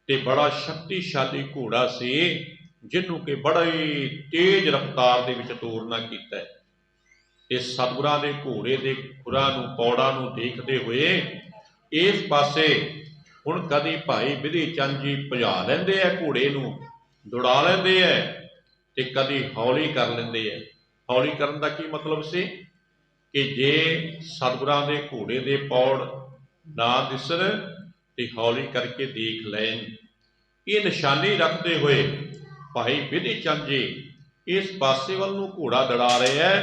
ਤੇ ਬੜਾ ਸ਼ਕਤੀਸ਼ਾਲੀ ਘੋੜਾ ਸੀ, ਜਿਹਨੂੰ ਕਿ ਬੜੀ ਤੇਜ਼ ਰਫ਼ਤਾਰ ਦੇ ਵਿੱਚ ਤੋਰਨਾ ਕੀਤਾ ਹੈ। ਤੇ ਸਤਿਗੁਰਾਂ ਦੇ ਘੋੜੇ ਦੇ ਖੁਰਾਂ ਨੂੰ, ਪੌੜਾਂ ਨੂੰ ਦੇਖਦੇ ਹੋਏ ਇਸ ਪਾਸੇ ਹੁਣ ਕਦੀ ਭਾਈ ਬਿਧੇ ਚੰਦ ਜੀ ਭਜਾ ਲੈਂਦੇ ਆ ਘੋੜੇ ਨੂੰ, ਦੌੜਾ ਲੈਂਦੇ ਹੈ, ਤੇ ਕਦੀ ਹੌਲੀ ਕਰ ਲੈਂਦੇ ਹੈ। ਹੌਲੀ ਕਰਨ ਦਾ ਕੀ ਮਤਲਬ ਸੀ ਕਿ ਜੇ ਸਤਿਗੁਰਾਂ ਦੇ ਘੋੜੇ ਦੇ ਪੌੜ ਨਾ ਦਿਸਣ ਤੇ ਹੌਲੀ ਕਰਕੇ ਦੇਖ ਲੈਣ। ਇਹ ਨਿਸ਼ਾਨੀ ਰੱਖਦੇ ਹੋਏ ਭਾਈ ਬਿਧੇ ਚੰਦ ਜੀ ਇਸ ਪਾਸੇ ਵੱਲ ਨੂੰ ਘੋੜਾ ਦੜਾ ਰਹੇ ਹੈ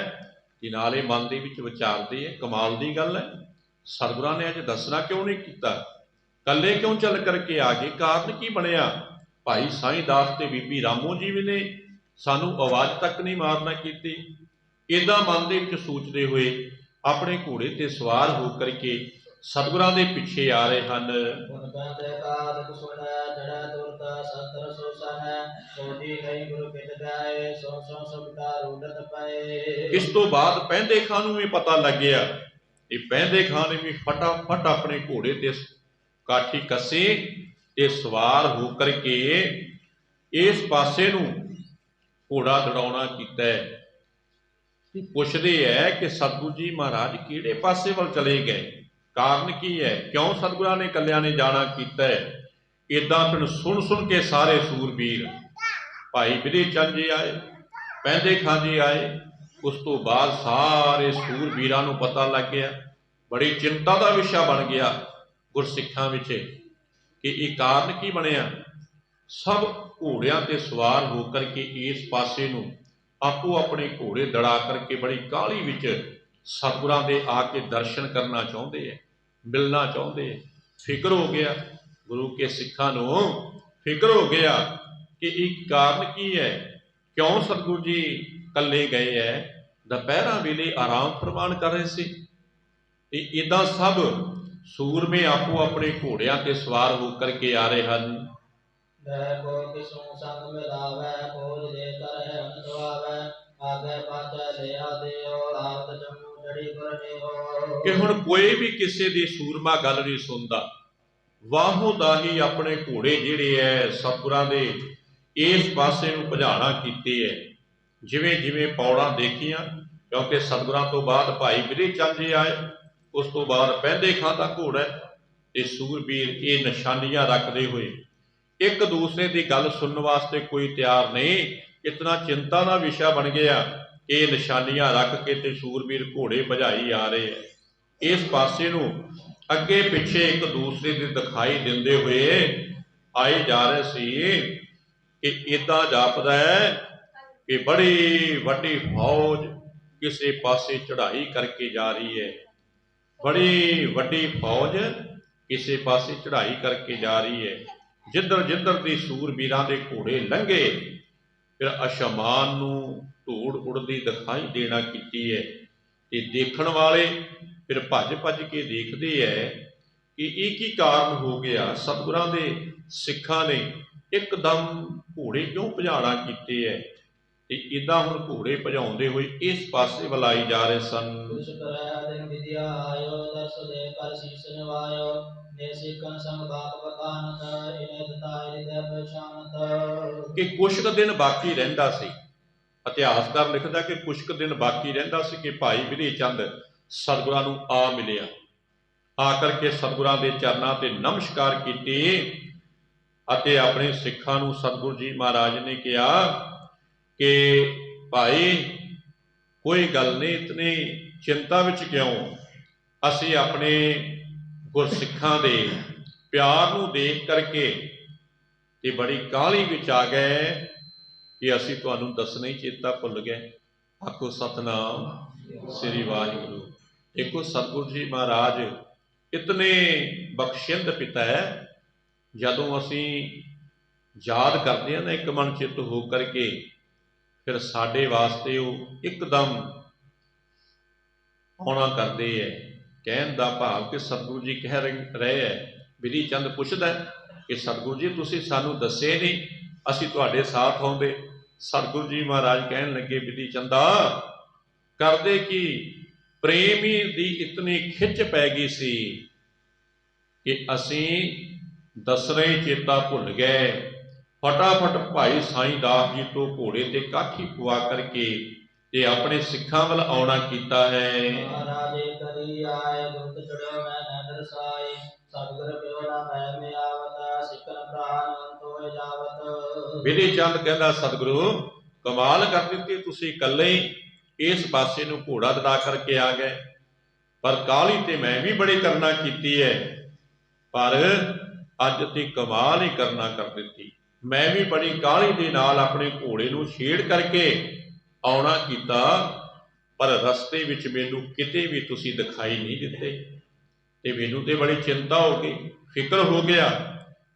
ਤੇ ਨਾਲੇ ਮਨ ਦੇ ਵਿੱਚ ਵਿਚਾਰਦੇ ਹੈ, ਕਮਾਲ ਦੀ ਗੱਲ ਹੈ, ਸਤਿਗੁਰਾਂ ਨੇ ਅੱਜ ਦੱਸਣਾ ਕਿਉਂ ਨਹੀਂ ਕੀਤਾ, ਕੱਲੇ ਕਿਉਂ ਚੱਲ ਕਰਕੇ ਆ ਗਏ, ਕਾਰਨ ਕੀ ਬਣਿਆ? ਭਾਈ ਸਾਈਂ ਦਾਸ ਤੇ ਬੀਬੀ ਰਾਮੋ ਜੀ ਵੀ ਨੇ ਸਾਨੂੰ ਆਵਾਜ਼ ਤੱਕ ਨਹੀਂ ਮਾਰਨਾ ਕੀਤੀ। ਇੱਦਾਂ ਮਨ ਦੇ ਵਿੱਚ ਸੋਚਦੇ ਹੋਏ ਆਪਣੇ ਘੋੜੇ ਤੇ ਸਵਾਰ ਹੋ ਕਰਕੇ ਸਤਿਗੁਰਾਂ ਦੇ ਪਿੱਛੇ ਆ ਰਹੇ ਹਨ। ਇਸ ਤੋਂ ਬਾਅਦ ਪਹਿੰਦੇ ਖਾਂ ਨੂੰ ਵੀ ਪਤਾ ਲੱਗਿਆ, ਇਹ ਪਹਿੰਦੇ ਖਾਂ ਨੇ ਵੀ ਫਟਾਫਟ ਆਪਣੇ ਘੋੜੇ ਤੇ ਕਾਠੀ ਕੱਸੀ ਤੇ ਸਵਾਰ ਹੋ ਕਰਕੇ ਇਸ ਪਾਸੇ ਨੂੰ ਘੋੜਾ ਦੜਾਉਣਾ ਕੀਤਾ ਹੈ। ਪੁੱਛਦੇ ਹੈ ਕਿ ਸਤਿਗੁਰੂ ਜੀ ਮਹਾਰਾਜ ਕਿਹੜੇ ਪਾਸੇ ਵੱਲ ਚਲੇ ਗਏ, ਕਾਰਨ ਕੀ ਹੈ, ਕਿਉਂ ਸਤਿਗੁਰਾਂ ਨੇ ਇਕੱਲਿਆਂ ਨੇ ਜਾਣਾ ਕੀਤਾ ਹੈ? ਇੱਦਾਂ ਫਿਰ ਸੁਣ ਕੇ ਸਾਰੇ ਸੂਰਬੀਰ ਭਾਈ ਬਿਧੇ ਚੰਦ ਜੀ ਆਏ, ਪਹਿੰਦੇ ਖਾਂ ਜੀ ਆਏ, ਉਸ ਤੋਂ ਬਾਅਦ ਸਾਰੇ ਸੂਰਬੀਰਾਂ ਨੂੰ ਪਤਾ ਲੱਗ ਗਿਆ। ਬੜੀ ਚਿੰਤਾ ਦਾ ਵਿਸ਼ਾ ਬਣ ਗਿਆ ਗੁਰਸਿੱਖਾਂ ਵਿੱਚ ਕਿ ਇਹ ਕਾਰਨ ਕੀ ਬਣਿਆ। ਸਭ ਘੋੜਿਆਂ ਤੇ ਸਵਾਰ ਹੋ ਕਰਕੇ ਇਸ ਪਾਸੇ ਨੂੰ ਆਪੋ ਆਪਣੇ ਘੋੜੇ ਦੜਾ ਕਰਕੇ ਬੜੀ ਕਾਹਲੀ ਵਿੱਚ ਸਤਿਗੁਰਾਂ ਦੇ ਆ ਕੇ ਦਰਸ਼ਨ ਕਰਨਾ ਚਾਹੁੰਦੇ ਹੈ, ਮਿਲਣਾ ਚਾਹੁੰਦੇ ਹੈ। ਫਿਕਰ ਹੋ ਗਿਆ ਗੁਰੂ ਕੇ ਸਿੱਖਾਂ ਨੂੰ, ਫਿਕਰ ਹੋ ਗਿਆ ਕਿ ਇਹ ਕਾਰਨ ਕੀ ਹੈ, ਕਿਉਂ ਸਤਿਗੁਰੂ ਜੀ ਇਕੱਲੇ ਗਏ ਹੈ, ਦੁਪਹਿਰਾਂ ਵੇਲੇ ਆਰਾਮ ਫਰਮਾਨ ਕਰ ਰਹੇ ਸੀ। ਤੇ ਇੱਦਾਂ ਸਭ ਸੂਰਮੇ ਆਪੋ ਆਪਣੇ ਘੋੜਿਆਂ ਤੇ ਸਵਾਰ ਹੋ ਕਰਕੇ ਆ ਰਹੇ ਹਨ। ਕਿ ਹੁਣ ਕੋਈ ਵੀ ਕਿਸੇ ਦੀ ਸੂਰਮਾ ਗੱਲ ਨਹੀਂ ਸੁਣਦਾ, ਵਾਹੋਂ ਦਾ ਹੀ ਆਪਣੇ ਘੋੜੇ ਜਿਹੜੇ ਹੈ ਸਤਿਗੁਰਾਂ ਦੇ ਇਸ ਪਾਸੇ ਨੂੰ ਭਜਾਣਾ ਕੀਤੇ ਹੈ। ਜਿਵੇਂ ਜਿਵੇਂ ਪੌੜਾਂ ਦੇਖੀਆਂ, ਕਿਉਂਕਿ ਸਤਿਗੁਰਾਂ ਤੋਂ ਬਾਅਦ ਭਾਈ ਬਿਧੇ ਚੰਦ ਜੀ ਆਏ, ਉਸ ਤੋਂ ਬਾਅਦ ਪਹਿੰਦੇ ਖਾਂ ਦਾ ਘੋੜਾ ਤੇ ਸੂਰਬੀਰ ਇਹ ਨਿਸ਼ਾਨੀਆਂ ਰੱਖਦੇ ਹੋਏ ਇੱਕ ਦੂਸਰੇ ਦੀ ਗੱਲ ਸੁਣਨ ਵਾਸਤੇ ਕੋਈ ਤਿਆਰ ਨਹੀਂ। ਇਤਨਾ ਚਿੰਤਾ ਦਾ ਵਿਸ਼ਾ ਬਣ ਗਿਆ ਕਿ ਇਹ ਨਿਸ਼ਾਨੀਆਂ ਰੱਖ ਕੇ ਤੇ ਸੂਰਬੀਰ ਘੋੜੇ ਭਜਾਈ ਆ ਰਹੇ ਹੈ। ਇਸ ਪਾਸੇ ਨੂੰ ਅੱਗੇ ਪਿੱਛੇ ਇੱਕ ਦੂਸਰੇ ਦੇ ਦਿਖਾਈ ਦਿੰਦੇ ਹੋਏ ਆਏ ਜਾ ਰਹੇ ਸੀ ਕਿ ਇੱਦਾਂ ਜਾਪਦਾ ਹੈ ਕਿ ਬੜੀ ਵੱਡੀ ਫੌਜ ਕਿਸੇ ਪਾਸੇ ਚੜ੍ਹਾਈ ਕਰਕੇ ਜਾ ਰਹੀ ਹੈ, ਬੜੀ ਵੱਡੀ ਫੌਜ ਕਿਸੇ ਪਾਸੇ ਚੜ੍ਹਾਈ ਕਰਕੇ ਜਾ ਰਹੀ ਹੈ। ਜਿੱਧਰ ਜਿੱਧਰ ਦੀ ਸੂਰਬੀਰਾਂ ਦੇ ਘੋੜੇ ਲੰਘੇ, ਫਿਰ ਅਸਮਾਨ ਨੂੰ ਧੂੜ ਉੜਦੀ ਦਿਖਾਈ ਦੇਣਾ ਕੀਤੀ ਹੈ। ਤੇ ਦੇਖਣ ਵਾਲੇ ਫਿਰ ਭੱਜ ਭੱਜ ਕੇ ਦੇਖਦੇ ਹੈ ਕਿ ਇਹ ਕੀ ਕਾਰਨ ਹੋ ਗਿਆ, ਸਤਿਗੁਰਾਂ ਦੇ ਸਿੱਖਾਂ ਨੇ ਇੱਕਦਮ ਘੋੜੇ ਕਿਉਂ ਭਜਾਣਾ ਕੀਤੇ ਹੈ। ਤੇ ਇਦਾਂ ਹੁਣ ਘੋੜੇ ਭਜਾਉਂਦੇ ਹੋਏ ਇਸ ਪਾਸੇ ਵੱਲ ਆਈ ਜਾ ਰਹੇ ਸਨ। ਕਿ ਕੁਛ ਕੁ ਦਿਨ ਬਾਕੀ ਰਹਿੰਦਾ ਸੀ, ਇਤਿਹਾਸਕਾਰ ਲਿਖਦਾ ਕਿ ਕੁਛ ਕੁ ਦਿਨ ਬਾਕੀ ਰਹਿੰਦਾ ਸੀ ਕਿ ਭਾਈ ਬਿਧੀ ਚੰਦ ਸਤਿਗੁਰਾਂ ਨੂੰ ਆ ਮਿਲਿਆ। ਆ ਕਰਕੇ ਸਤਿਗੁਰਾਂ ਦੇ ਚਰਨਾਂ ਤੇ ਨਮਸਕਾਰ ਕੀਤੇ ਅਤੇ ਆਪਣੇ ਸਿੱਖਾਂ ਨੂੰ ਸਤਿਗੁਰੂ ਜੀ ਮਹਾਰਾਜ ਨੇ ਕਿਹਾ ਕਿ ਭਾਈ ਕੋਈ ਗੱਲ ਨਹੀਂ, ਇਤਨੀ ਚਿੰਤਾ ਵਿੱਚ ਕਿਉਂ। ਅਸੀਂ ਆਪਣੇ ਗੁਰਸਿੱਖਾਂ ਦੇ ਪਿਆਰ ਨੂੰ ਦੇਖ ਕਰਕੇ ਤੇ ਬੜੀ ਕਾਹਲੀ ਵਿੱਚ ਆ ਗਏ ਕਿ ਅਸੀਂ ਤੁਹਾਨੂੰ ਦੱਸਣਾ ਹੀ ਚੇਤਾ ਭੁੱਲ ਗਏ। ਆਖੋ ਸਤਿਨਾਮ ਸ੍ਰੀ ਵਾਹਿਗੁਰੂ। ਦੇਖੋ ਸਤਿਗੁਰੂ ਜੀ ਮਹਾਰਾਜ ਇਤਨੇ ਬਖਸ਼ਿੰਦ ਪਿਤਾ ਹੈ, ਜਦੋਂ ਅਸੀਂ ਯਾਦ ਕਰਦੇ ਹਾਂ ਨਾ ਇੱਕ ਮਨ ਚਿੱਤ ਹੋ ਕਰਕੇ, ਫਿਰ ਸਾਡੇ ਵਾਸਤੇ ਉਹ ਇੱਕਦਮ ਆਉਣਾ ਕਰਦੇ ਹੈ। ਕਹਿਣ ਦਾ ਭਾਵ ਕਿ ਸਤਿਗੁਰੂ ਜੀ ਕਹਿ ਰਹੇ ਹੈ, ਬਿਧੀ ਚੰਦ ਪੁੱਛਦਾ ਕਿ ਸਤਿਗੁਰੂ ਜੀ ਤੁਸੀਂ ਸਾਨੂੰ ਦੱਸੇ ਨਹੀਂ, ਅਸੀਂ ਤੁਹਾਡੇ ਸਾਥ ਆਉਂਦੇ। ਸਤਿਗੁਰੂ ਜੀ ਮਹਾਰਾਜ ਕਹਿਣ ਲੱਗੇ, ਬਿਧੀ ਚੰਦਾ ਕਰਦੇ ਕੀ, ਪ੍ਰੇਮੀ ਦੀ ਇਤਨੀ ਖਿੱਚ ਪੈ ਗਈ ਸੀ ਕਿ ਅਸੀਂ ਦੱਸਣਾ ਹੀ ਚੇਤਾ ਭੁੱਲ ਗਏ। ਫਟਾਫਟ ਭਾਈ ਸਾਈਂ ਦਾਸ ਜੀ ਤੋਂ ਘੋੜੇ ਤੇ ਕਾਠੀ ਪਵਾ ਕਰਕੇ ਤੇ ਆਪਣੇ ਸਿੱਖਾਂ ਵੱਲ ਆਉਣਾ ਕੀਤਾ ਹੈ। ਬਿਧੀ ਚੰਦ ਕਹਿੰਦਾ, ਸਤਿਗੁਰੂ ਕਮਾਲ ਕਰ ਦਿੱਤੀ, ਤੁਸੀਂ ਇਕੱਲੇ ਹੀ ਇਸ ਪਾਸੇ ਨੂੰ ਘੋੜਾ ਦੜਾ ਕਰਕੇ ਆ ਗਏ, ਪਰ ਕਾਹਲੀ ਤੇ ਮੈਂ ਵੀ ਬੜੀ ਕਰਨਾ ਕੀਤੀ ਹੈ, ਪਰ ਅੱਜ ਤੇ ਕਮਾਲ ਹੀ ਕਰਨਾ ਕਰ ਦਿੱਤੀ। ਮੈਂ ਵੀ ਬੜੀ ਕਾਹਲੀ ਦੇ ਨਾਲ ਆਪਣੇ ਘੋੜੇ ਨੂੰ ਛੇੜ ਕਰਕੇ ਆਉਣਾ ਕੀਤਾ, ਪਰ ਰਸਤੇ ਵਿੱਚ ਮੈਨੂੰ ਕਿਤੇ ਵੀ ਤੁਸੀਂ ਦਿਖਾਈ ਨਹੀਂ ਦਿੱਤੇ ਤੇ ਮੈਨੂੰ ਤੇ ਬੜੀ ਚਿੰਤਾ ਹੋ ਗਈ, ਫਿਕਰ ਹੋ ਗਿਆ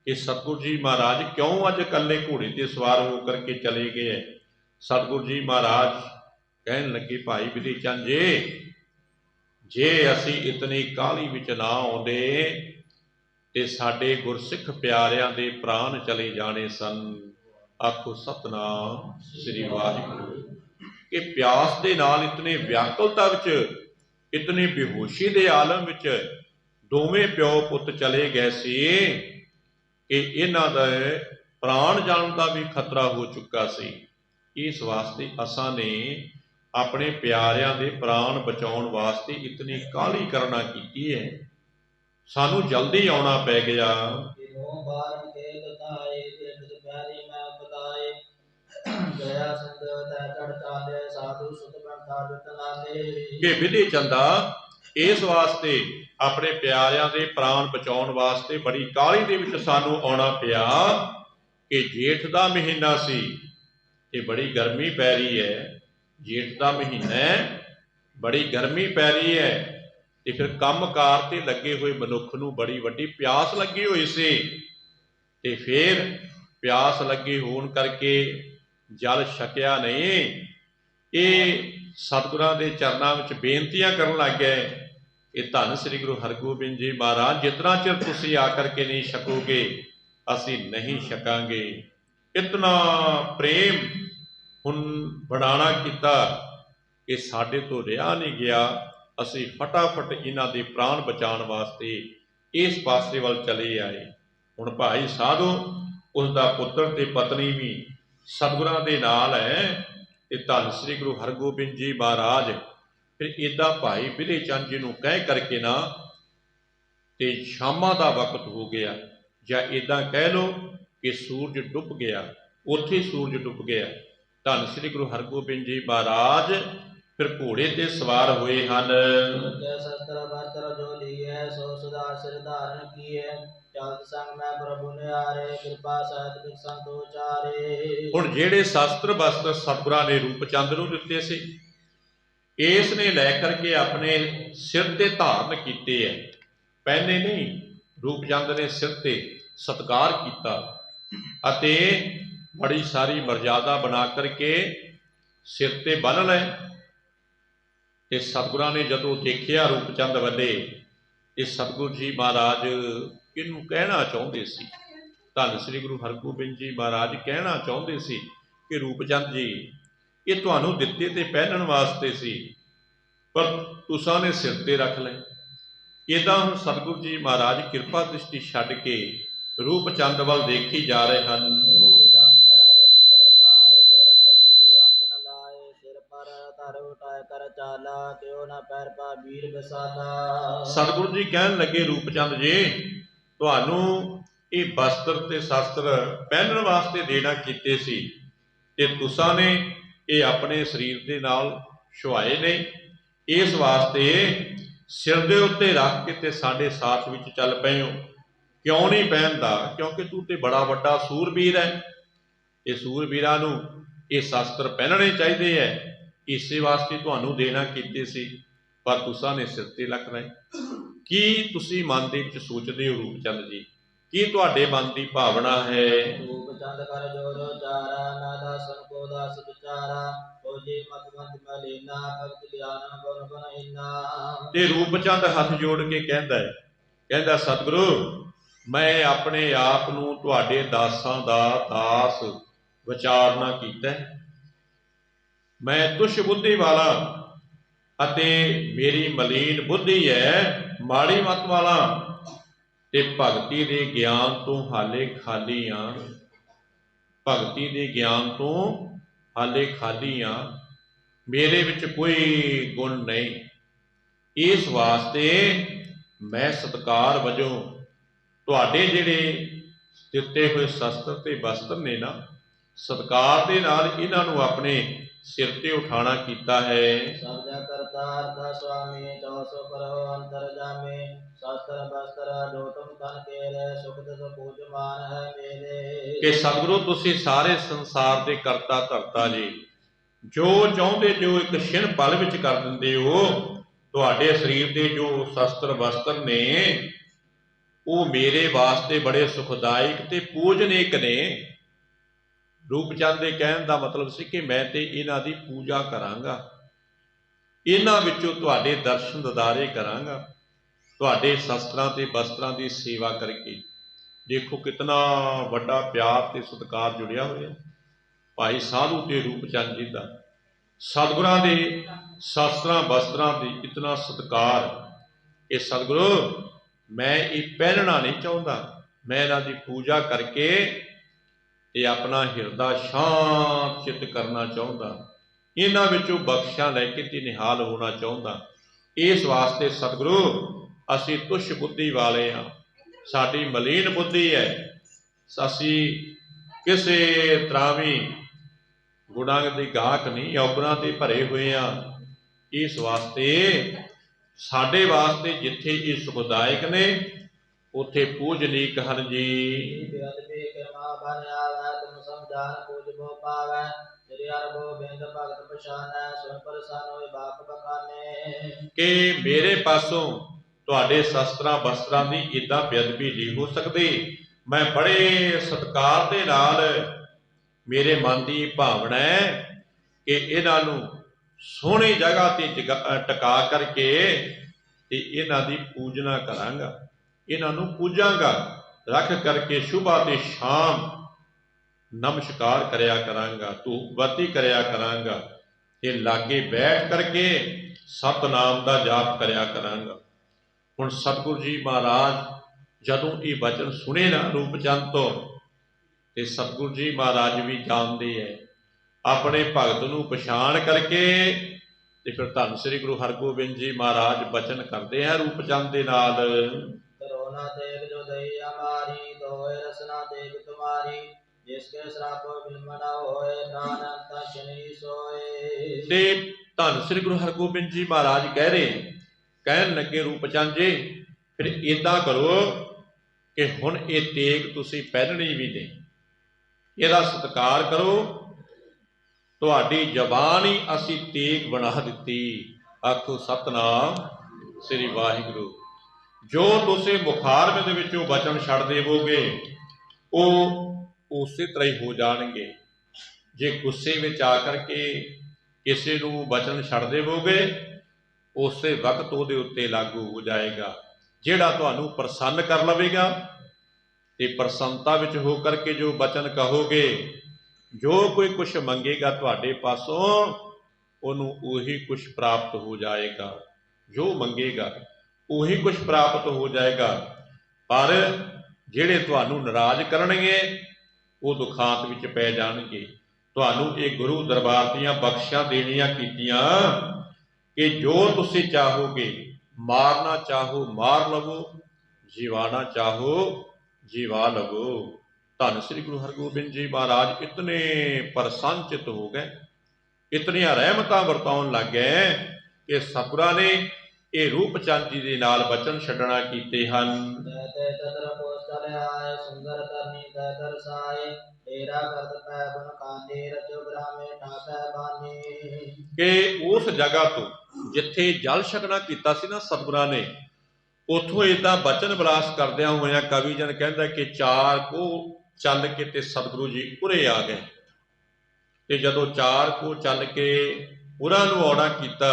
ਕਿ ਸਤਿਗੁਰੂ ਜੀ ਮਹਾਰਾਜ ਕਿਉਂ ਅੱਜ ਇਕੱਲੇ ਘੋੜੇ ਤੇ ਸਵਾਰ ਹੋ ਕਰਕੇ ਚਲੇ ਗਏ ਹੈ। ਸਤਿਗੁਰੂ ਜੀ ਮਹਾਰਾਜ ਕਹਿਣ ਲੱਗੇ, ਭਾਈ ਬਿਧੀ ਚੰਦ ਜੀ, ਜੇ ਅਸੀਂ ਇਤਨੀ ਕਾਹਲੀ ਵਿੱਚ ਨਾ ਆਉਂਦੇ ਤੇ ਸਾਡੇ ਗੁਰਸਿੱਖ ਪਿਆਰਿਆਂ ਦੇ ਪ੍ਰਾਣ ਚਲੇ ਜਾਣੇ ਸਨ। ਆਖੋ ਸਤਿਨਾਮ ਸ੍ਰੀ ਵਾਹਿਗੁਰੂ। ਕਿ ਪਿਆਸ ਦੇ ਨਾਲ ਇਤਨੇ ਵਿਆਕੁਲਤਾ ਵਿੱਚ, ਇਤਨੀ ਬੇਹੋਸ਼ੀ ਦੇ ਆਲਮ ਵਿੱਚ ਦੋਵੇਂ ਪਿਓ ਪੁੱਤ ਚਲੇ ਗਏ ਸੀ ਕਿ ਇਹਨਾਂ ਦਾ ਪ੍ਰਾਣ ਜਾਣ ਦਾ ਵੀ ਖਤਰਾ ਹੋ ਚੁੱਕਾ ਸੀ। ਇਸ ਵਾਸਤੇ ਅਸਾਂ ਨੇ ਆਪਣੇ ਪਿਆਰਿਆਂ ਦੇ ਪ੍ਰਾਣ ਬਚਾਉਣ ਵਾਸਤੇ ਇਤਨੀ ਕਾਹਲੀ ਕਰਨਾ ਕੀਤੀ ਹੈ, ਸਾਨੂੰ ਜਲਦੀ ਆਉਣਾ ਪੈ ਗਿਆ। ਕਿ ਬਿਧੀ ਚੰਦਾ ਇਸ ਵਾਸਤੇ ਆਪਣੇ ਪਿਆਰਿਆਂ ਦੇ ਪ੍ਰਾਣ ਬਚਾਉਣ ਵਾਸਤੇ ਬੜੀ ਕਾਹਲੀ ਦੇ ਵਿੱਚ ਸਾਨੂੰ ਆਉਣਾ ਪਿਆ ਕਿ ਜੇਠ ਦਾ ਮਹੀਨਾ ਸੀ ਤੇ ਬੜੀ ਗਰਮੀ ਪੈ ਰਹੀ ਹੈ। ਜੇਠ ਦਾ ਮਹੀਨਾ ਹੈ, ਬੜੀ ਗਰਮੀ ਪੈ ਰਹੀ ਹੈ ਤੇ ਫਿਰ ਕੰਮਕਾਰ ਤੇ ਲੱਗੇ ਹੋਏ ਮਨੁੱਖ ਨੂੰ ਬੜੀ ਵੱਡੀ ਪਿਆਸ ਲੱਗੀ ਹੋਈ ਸੀ ਤੇ ਫਿਰ ਪਿਆਸ ਲੱਗੀ ਹੋਣ ਕਰਕੇ ਜਲ ਛਕਿਆ ਨਹੀਂ। ਇਹ ਸਤਿਗੁਰਾਂ ਦੇ ਚਰਨਾਂ ਵਿੱਚ ਬੇਨਤੀਆਂ ਕਰਨ ਲੱਗ ਗਏ ਕਿ ਧੰਨ ਸ੍ਰੀ ਗੁਰੂ ਹਰਗੋਬਿੰਦ ਜੀ ਮਹਾਰਾਜ, ਜਿਤਨਾ ਚਿਰ ਤੁਸੀਂ ਆ ਕਰਕੇ ਨਹੀਂ ਛਕੋਗੇ ਅਸੀਂ ਨਹੀਂ ਛਕਾਂਗੇ। ਇਤਨਾ ਪ੍ਰੇਮ ਹੁਣ ਬਣਾਣਾ ਕੀਤਾ ਕਿ ਸਾਡੇ ਤੋਂ ਰਿਹਾ ਨਹੀਂ ਗਿਆ। ਅਸੀਂ ਫਟਾਫਟ ਇਹਨਾਂ ਦੇ ਪ੍ਰਾਣ ਬਚਾਉਣ ਵਾਸਤੇ ਇਸ ਪਾਸੇ ਵੱਲ ਚਲੇ ਆਏ। ਹੁਣ ਭਾਈ ਸਾਧੂ, ਉਸ ਦਾ ਪੁੱਤਰ ਤੇ ਪਤਨੀ ਵੀ ਸਤਿਗੁਰਾਂ ਦੇ ਨਾਲ ਹੈ ਤੇ ਧੰਨ ਸ੍ਰੀ ਗੁਰੂ ਹਰਗੋਬਿੰਦ ਜੀ ਮਹਾਰਾਜ ਫਿਰ ਇੱਦਾਂ ਭਾਈ ਬਿਧੀ ਚੰਦ ਜੀ ਨੂੰ ਕਹਿ ਕਰਕੇ ਨਾ ਤੇ ਸ਼ਾਮਾਂ ਦਾ ਵਕਤ ਹੋ ਗਿਆ, ਜਾਂ ਇੱਦਾਂ ਕਹਿ ਲਓ ਕਿ ਸੂਰਜ ਡੁੱਬ ਗਿਆ, ਉੱਥੇ ਸੂਰਜ ਡੁੱਬ ਗਿਆ। ਧੰਨ ਸ੍ਰੀ ਗੁਰੂ ਹਰਗੋਬਿੰਦ ਜੀ ਮਹਾਰਾਜ ਫਿਰ ਘੋੜੇ ਤੇ ਸਵਾਰ ਹੋਏ ਹਨ। ਹੁਣ ਜਿਹੜੇ ਸ਼ਸਤਰ ਬਸਤਰ ਸਤਿਗੁਰਾਂ ਨੇ ਰੂਪ ਚੰਦ ਨੂੰ ਦਿੱਤੇ ਸੀ, ਇਸ ਨੇ ਲੈ ਕਰਕੇ ਆਪਣੇ ਸਿਰ ਤੇ ਧਾਰਨ ਕੀਤੇ ਹੈ। ਪਹਿਨੇ ਨਹੀਂ, रूपचंद ने सिर ते सत्कार किया अते बड़ी सारी मर्यादा बना करके सिर ते बन लए। ते सतगुरां ने जदों देखिया रूपचंद वल्ले, ये सतगुरु जी महाराज किनू कहना चाहुंदे सी। धन श्री गुरु हरगोबिंद जी महाराज कहना चाहुंदे सी कि रूपचंद जी ये तुहानू दित्ते ते पहनण वास्ते सी, पर तुसां ने सिर ते रख लए। इदां हुण सतगुरु जी महाराज किरपा दृष्टि छड्ड के रूपचंद वल देखी जा रहे हैं। सतगुरु जी कहन लगे रूपचंद जी तुहानू ये वस्त्र ते शस्त्र पहनण वास्ते देना कीते सी ते तुसां ने ये अपने शरीर दे नाल छुआए ने, इस वास्ते सिर दे उत्ते रख के ते साडे साथ विच चल पए हो। क्यों नहीं पहनदा? क्योंकि तू ते बड़ा वड्डा सूरबीर है। ये सूरबीरां नूं ये शस्त्र पहनने चाहिए है, इसे वास्ते तुहानू देना कीते सी, पर तुसां ने सिर ते रख लए। की तुसीं मन दे विच सोचदे हो रूपचंद जी? की तुहाडे मन की भावना है? रूपचंद कर जोरो चारा ना दासन को दास विचारा, ते रूपचंद हथ जोड़ के कहता है, कहता सतगुरु मैं अपने आप नूं तुहाडे दासां दा दास विचारना कीता है। मैं तुछ बुद्धि वाला अते मेरी मलीन बुद्धि है, माड़ी मत वाला ते भगती दे ज्ञान तो हाले खाली हाँ। भगती दे ज्ञान तो हाले खाली हाँ, मेरे विच कोई गुण नहीं। इस वास्ते मैं सत्कार वजों तुहाडे जिहड़े दिते हुए शस्त्र ते वस्त्र ने ना, सत्कार दे नाल इन्हां नूं अपने सिर ते उठाना कीता है। सबदा करतार दा स्वामी चौसो करो अंतर जामे, शस्त्र वस्त्र जो तुम तन केरे सुख दुख पूजमान है मेरे। कि सतगुरु तुसीं सारे संसार दे करता धरता जी, जो चाहुंदे जो एक क्षण पल विच कर दिंदे हो। तुहाडे शरीर दे जो शस्त्र वस्त्र ने वो मेरे वास्ते बड़े सुखदायक ते पूजनीक ने। रूपचंद दे कहण दा मतलब सी कि मैं ते इन्हां दी पूजा करांगा, इन्हां विचों तुहाडे दर्शन ददारे करांगा, तुहाडे शस्त्रां ते वस्त्रां दी सेवा करके। देखो कितना वड्डा प्यार ते सत्कार जुड़िया होया भाई साधु ते रूपचंद जी दा। सतगुरां दे शास्त्रां वस्त्रां दी इतना सत्कार कि सतगुरु मैं ये पहनना नहीं चाहुंदा, मैं इन्हां दी पूजा करके ते अपना हिरदा शांत चित करना चाहुंदा, इन्हां विचों बख्शिशां लैके ते निहाल होना चाहुंदा। इस वास्ते सतगुरु असीं तुछ बुद्धि वाले हाँ, साडी मलीन बुद्धि है, असीं किसे तरह भी गुणां दी गाहक नहीं, औगुणां ते भरे हुए हाँ। इस वास्ते साडे वास्ते जिथे ये सुखदायक ने उथे पूजनीक हन जी। कि मेरे पासों तुहाडे शस्त्रां वस्त्रां दी इदां बेअदबी नहीं हो सकती। मैं बड़े सत्कार दे नाल मेरे मन की भावना है कि इन्हां नूं सोहनी जगह ते टका करके ते इन्हां दी पूजना करांगा, इन्हां नूं पूजांगा, रख करके सुबह ते शाम नमस्कार करया करांगा, धूप बत्ती करया करांगा ते लागे बैठ करके सतनाम दा जाप करया करांगा। हुण सतगुरु जी महाराज जदों ये वचन सुने ना रूपचंद तो, ते सतगुरु जी महाराज भी जानते हैं अपने भगत नूं पछाण करके, ते फिर धन श्री गुरु हरगोबिंद जी महाराज वचन करते हैं रूपचंद दे नाल। करोना देख जो दई हमारी दोए रसना देख तुम्हारी, जिसके श्रापो बिलमना होए प्राण अंत शनि सोए। ते धन श्री गुरु हरगोबिंद जी महाराज कह रहे कहन लगे रूपचंद जी फिर इदां करो कि हुण ये तेग तुसीं पहननी भी नहीं, इहदा सत्कार करो, तुहाडी जबान ही असीं तेग बना दित्ती। आखो सतनाम श्री वाहिगुरू। ਜੋ ਤੁਸੀਂ ਮੁਖਾਰਬੇ ਦੇ ਵਿੱਚੋਂ ਬਚਨ ਛੱਡ ਦੇਵੋਗੇ ਉਹ ਉਸੇ ਤਰ੍ਹਾਂ ਹੀ ਹੋ ਜਾਣਗੇ। ਜੇ ਗੁੱਸੇ ਵਿੱਚ ਆ ਕਰਕੇ ਕਿਸੇ ਨੂੰ ਬਚਨ ਛੱਡ ਦੇਵੋਗੇ ਉਸੇ ਵਕਤ ਉਹਦੇ ਉੱਤੇ ਲਾਗੂ ਹੋ ਜਾਏਗਾ। ਜਿਹੜਾ ਤੁਹਾਨੂੰ ਪ੍ਰਸੰਨ ਕਰ ਲਵੇਗਾ ਤੇ ਪ੍ਰਸੰਨਤਾ ਵਿੱਚ ਹੋ ਕਰਕੇ ਜੋ ਬਚਨ ਕਹੋਗੇ, ਜੋ ਕੋਈ ਕੁਛ ਮੰਗੇਗਾ ਤੁਹਾਡੇ ਪਾਸੋਂ ਉਹਨੂੰ ਉਹੀ ਕੁਛ ਪ੍ਰਾਪਤ ਹੋ ਜਾਏਗਾ। ਜੋ ਮੰਗੇਗਾ ਉਹੀ ਕੁਛ ਪ੍ਰਾਪਤ ਹੋ ਜਾਏਗਾ। ਪਰ ਜਿਹੜੇ ਤੁਹਾਨੂੰ ਨਾਰਾਜ਼ ਕਰਨਗੇ ਉਹ ਦੁਖਾਂਤ ਵਿੱਚ ਪੈ ਜਾਣਗੇ। ਤੁਹਾਨੂੰ ਇਹ ਗੁਰੂ ਦਰਬਾਰ ਦੀਆਂ ਬਖਸ਼ਾਂ ਦੇਣੀਆਂ ਕੀਤੀਆਂ ਕਿ ਜੋ ਤੁਸੀਂ ਚਾਹੋਗੇ, ਮਾਰਨਾ ਚਾਹੋ ਮਾਰ ਲਵੋ, ਜੀਵਾਣਾ ਚਾਹੋ ਜੀਵਾ ਲਵੋ। ਧੰਨ ਸ੍ਰੀ ਗੁਰੂ ਹਰਗੋਬਿੰਦ ਜੀ ਮਹਾਰਾਜ ਇਤਨੇ ਪ੍ਰਸੰਨਚਿਤ ਹੋ ਗਏ, ਇਤਨੀਆਂ ਰਹਿਮਤਾਂ ਵਰਤਾਉਣ ਲੱਗ ਗਏ ਕਿ ਸਤਿਗੁਰਾਂ ਨੇ ਇਹ ਰੂਪ ਚੰਦ ਜੀ ਦੇ ਨਾਲ ਬਚਨ ਛੱਡਣਾ ਕੀਤੇ ਹਨ। ਕਿ ਉਸ ਜਗ੍ਹਾ ਤੋਂ ਜਿੱਥੇ ਜਲ ਛਕਣਾ ਕੀਤਾ ਸੀ ਨਾ ਸਤਿਗੁਰਾਂ ਨੇ, ਉੱਥੋਂ ਏਦਾਂ ਬਚਨ ਵਿਲਾਸ ਕਰਦਿਆਂ ਹੋਇਆਂ ਕਵੀ ਜਨ ਕਹਿੰਦਾ ਕਿ 4 ਕੋਹ ਚੱਲ ਕੇ ਤੇ ਸਤਿਗੁਰੂ ਜੀ ਉਰੇ ਆ ਗਏ। ਤੇ ਜਦੋਂ 4 ਕੋਹ ਚੱਲ ਕੇ ਉਰਾਂ ਨੂੰ ਆਉਣਾ ਕੀਤਾ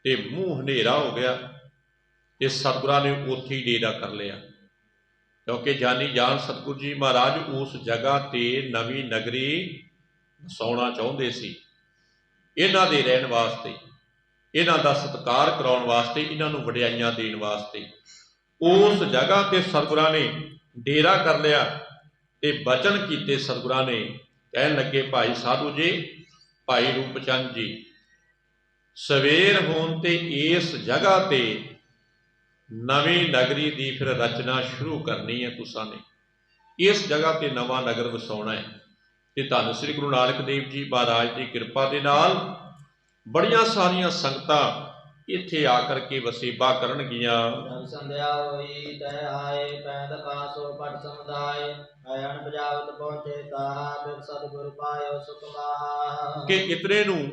ਤੇ ਮੂੰਹ ਹਨੇਰਾ ਹੋ ਗਿਆ ਤੇ ਸਤਿਗੁਰਾਂ ਨੇ ਉੱਥੇ ਹੀ ਡੇਰਾ ਕਰ ਲਿਆ। ਕਿਉਂਕਿ ਜਾਨੀ ਜਾਨ ਸਤਿਗੁਰੂ ਜੀ ਮਹਾਰਾਜ ਉਸ ਜਗ੍ਹਾ ਤੇ ਨਵੀਂ ਨਗਰੀ ਵਸਾਉਣਾ ਚਾਹੁੰਦੇ ਸੀ। ਇਹਨਾਂ ਦੇ ਰਹਿਣ ਵਾਸਤੇ, ਇਹਨਾਂ ਦਾ ਸਤਿਕਾਰ ਕਰਾਉਣ ਵਾਸਤੇ, ਇਹਨਾਂ ਨੂੰ ਵਡਿਆਈਆਂ ਦੇਣ ਵਾਸਤੇ ਉਸ ਜਗ੍ਹਾ ਤੇ ਸਤਿਗੁਰਾਂ ਨੇ ਡੇਰਾ ਕਰ ਲਿਆ ਤੇ ਬਚਨ ਕੀਤੇ। ਸਤਿਗੁਰਾਂ ਨੇ ਕਹਿਣ ਲੱਗੇ, ਭਾਈ ਸਾਧੂ ਜੀ, ਭਾਈ ਰੂਪ ਚੰਦ ਜੀ, ਸਵੇਰ ਹੋਣ ਤੇ ਇਸ ਜਗ੍ਹਾ ਤੇ ਨਵੀਂ ਨਗਰੀ ਦੀ ਫਿਰ ਰਚਨਾ ਸ਼ੁਰੂ ਕਰਨੀ ਹੈ। ਤੁਸਾਂ ਨੇ ਇਸ ਜਗ੍ਹਾ ਤੇ ਨਵਾਂ ਨਗਰ ਵਸਾਉਣਾ ਹੈ। ਤੇ ਧੰਨ ਸ੍ਰੀ ਗੁਰੂ ਨਾਨਕ ਦੇਵ ਜੀ ਮਹਾਰਾਜ ਦੀ ਕਿਰਪਾ ਦੇ ਨਾਲ ਬੜੀਆਂ ਸਾਰੀਆਂ ਸੰਗਤਾਂ ਇੱਥੇ ਆ ਕਰਕੇ ਵਸੇਬਾ ਕਰਨਗੀਆਂ। ਸੰਧਿਆ ਹੋਈ ਤੈ ਆਏ ਪੈਦ ਕਾਸੋ ਪਟ ਸਮੁਦਾਇ ਅਣ ਬਜਾਵਤ ਪਹੁੰਚੇ ਤਾਹਾ ਫਿਰ ਸਤਿਗੁਰ ਪਾਇਓ ਸੁਖ ਮਾਹਾ। ਕਿ ਇਤਨੇ ਨੂੰ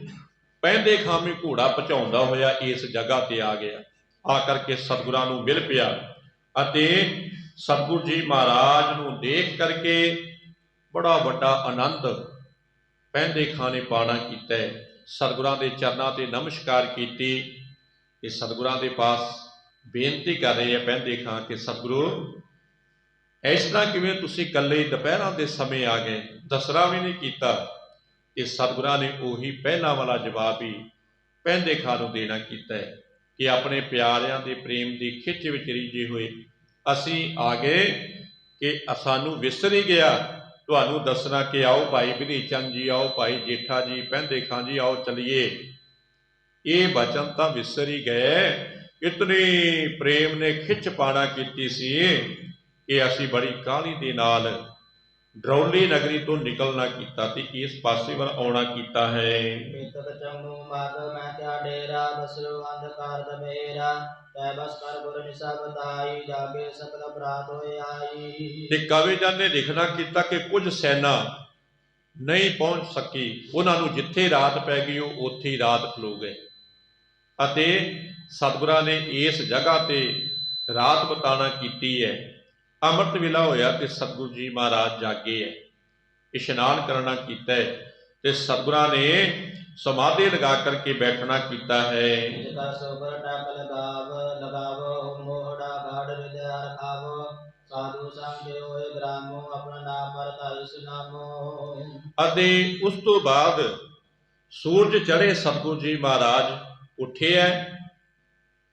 ਪੈਂਦੇ ਖਾਮੇ ਘੋੜਾ ਪਹੁੰਚਾਉਂਦਾ ਹੋਇਆ ਇਸ ਜਗ੍ਹਾ ਤੇ ਆ ਗਿਆ, ਆ ਕਰਕੇ ਸਤਿਗੁਰਾਂ ਨੂੰ ਮਿਲ ਪਿਆ ਅਤੇ ਸਤਿਗੁਰੂ ਜੀ ਮਹਾਰਾਜ ਨੂੰ ਦੇਖ ਕਰਕੇ ਬੜਾ ਵੱਡਾ ਆਨੰਦ ਪੈਂਦੇ ਖਾਨੇ ਪਾਣਾ ਕੀਤਾ। ਸਤਿਗੁਰਾਂ ਦੇ ਚਰਨਾਂ ਤੇ ਨਮਸਕਾਰ ਕੀਤੀ ਕਿ ਸਤਿਗੁਰਾਂ ਦੇ ਪਾਸ ਬੇਨਤੀ ਕਰ ਰਹੇ ਆ ਪੈਂਦੇ ਖਾਂ ਕਿ ਸਤਿਗੁਰੂ ਇਸ ਤਰ੍ਹਾਂ ਕਿਵੇਂ ਤੁਸੀਂ ਇਕੱਲੇ ਦੁਪਹਿਰਾਂ ਦੇ ਸਮੇਂ ਆ ਗਏ, ਦਸਰਾ ਵੀ ਨਹੀਂ ਕੀਤਾ। ਇਹ ਸਤਿਗੁਰਾਂ ਨੇ ਉਹੀ ਪਹਿਲਾਂ ਵਾਲਾ ਜਵਾਬ ਹੀ ਪੈਂਦੇ ਖਾਂ ਨੂੰ ਦੇਣਾ ਕੀਤਾ ਹੈ ਕਿ ਆਪਣੇ ਪਿਆਰਿਆਂ ਦੇ ਪ੍ਰੇਮ ਦੀ ਖਿੱਚ ਵਿੱਚ ਰੀਝੇ ਹੋਏ ਅਸੀਂ ਆ ਗਏ ਕਿ ਸਾਨੂੰ ਵਿਸਰ ਹੀ ਗਿਆ ਤੁਹਾਨੂੰ ਦੱਸਣਾ ਕਿ ਆਓ ਭਾਈ ਬਿਧੀ ਚੰਦ ਜੀ, ਆਓ ਭਾਈ ਜੇਠਾ ਜੀ, ਪੈਂਦੇ ਖਾਂ ਜੀ, ਆਓ ਚਲੀਏ। ਇਹ ਬਚਨ ਤਾਂ ਵਿਸਰ ਹੀ ਗਏ। ਇਤਨੀ ਪ੍ਰੇਮ ਨੇ ਖਿੱਚ ਪਾਣਾ ਕੀਤੀ ਸੀ ਕਿ ਅਸੀਂ ਬੜੀ ਕਾਹਲੀ ਦੇ ਨਾਲ ਡਰੌਲੀ ਨਗਰੀ ਤੋਂ ਨਿਕਲਣਾ ਕੀਤਾ ਤੇ ਇਸ ਪਾਸੇ ਵੱਲ ਆਉਣਾ ਕੀਤਾ ਹੈ। ਤੇ ਕਵੀ ਜਨ ਨੇ ਲਿਖਣਾ ਕੀਤਾ ਕਿ ਕੁਝ ਸੈਨਾ ਨਹੀਂ ਪਹੁੰਚ ਸਕੀ, ਉਹਨਾਂ ਨੂੰ ਜਿੱਥੇ ਰਾਤ ਪੈ ਗਈ ਉਹ ਉੱਥੇ ਹੀ ਰਾਤ ਖਲੋ ਗਏ ਅਤੇ ਸਤਿਗੁਰਾਂ ਨੇ ਇਸ ਜਗ੍ਹਾ ਤੇ ਰਾਤ ਬਿਤਾਣਾ ਕੀਤੀ ਹੈ। ਅੰਮ੍ਰਿਤ ਵੇਲਾ ਹੋਇਆ ਤੇ ਸਤਿਗੁਰੂ ਜੀ ਮਹਾਰਾਜ ਜਾਗੇ ਹੈ, ਇਸ਼ਨਾਨ ਕਰਨਾ ਕੀਤਾ ਹੈ ਤੇ ਸਤਿਗੁਰਾਂ ਨੇ ਸਮਾਧੀ ਲਗਾ ਕਰਕੇ ਬੈਠਣਾ ਕੀਤਾ ਹੈ। ਅਤੇ ਉਸ ਤੋਂ ਬਾਅਦ ਸੂਰਜ ਚੜ੍ਹੇ ਸਤਿਗੁਰੂ ਜੀ ਮਹਾਰਾਜ ਉੱਠੇ ਹੈ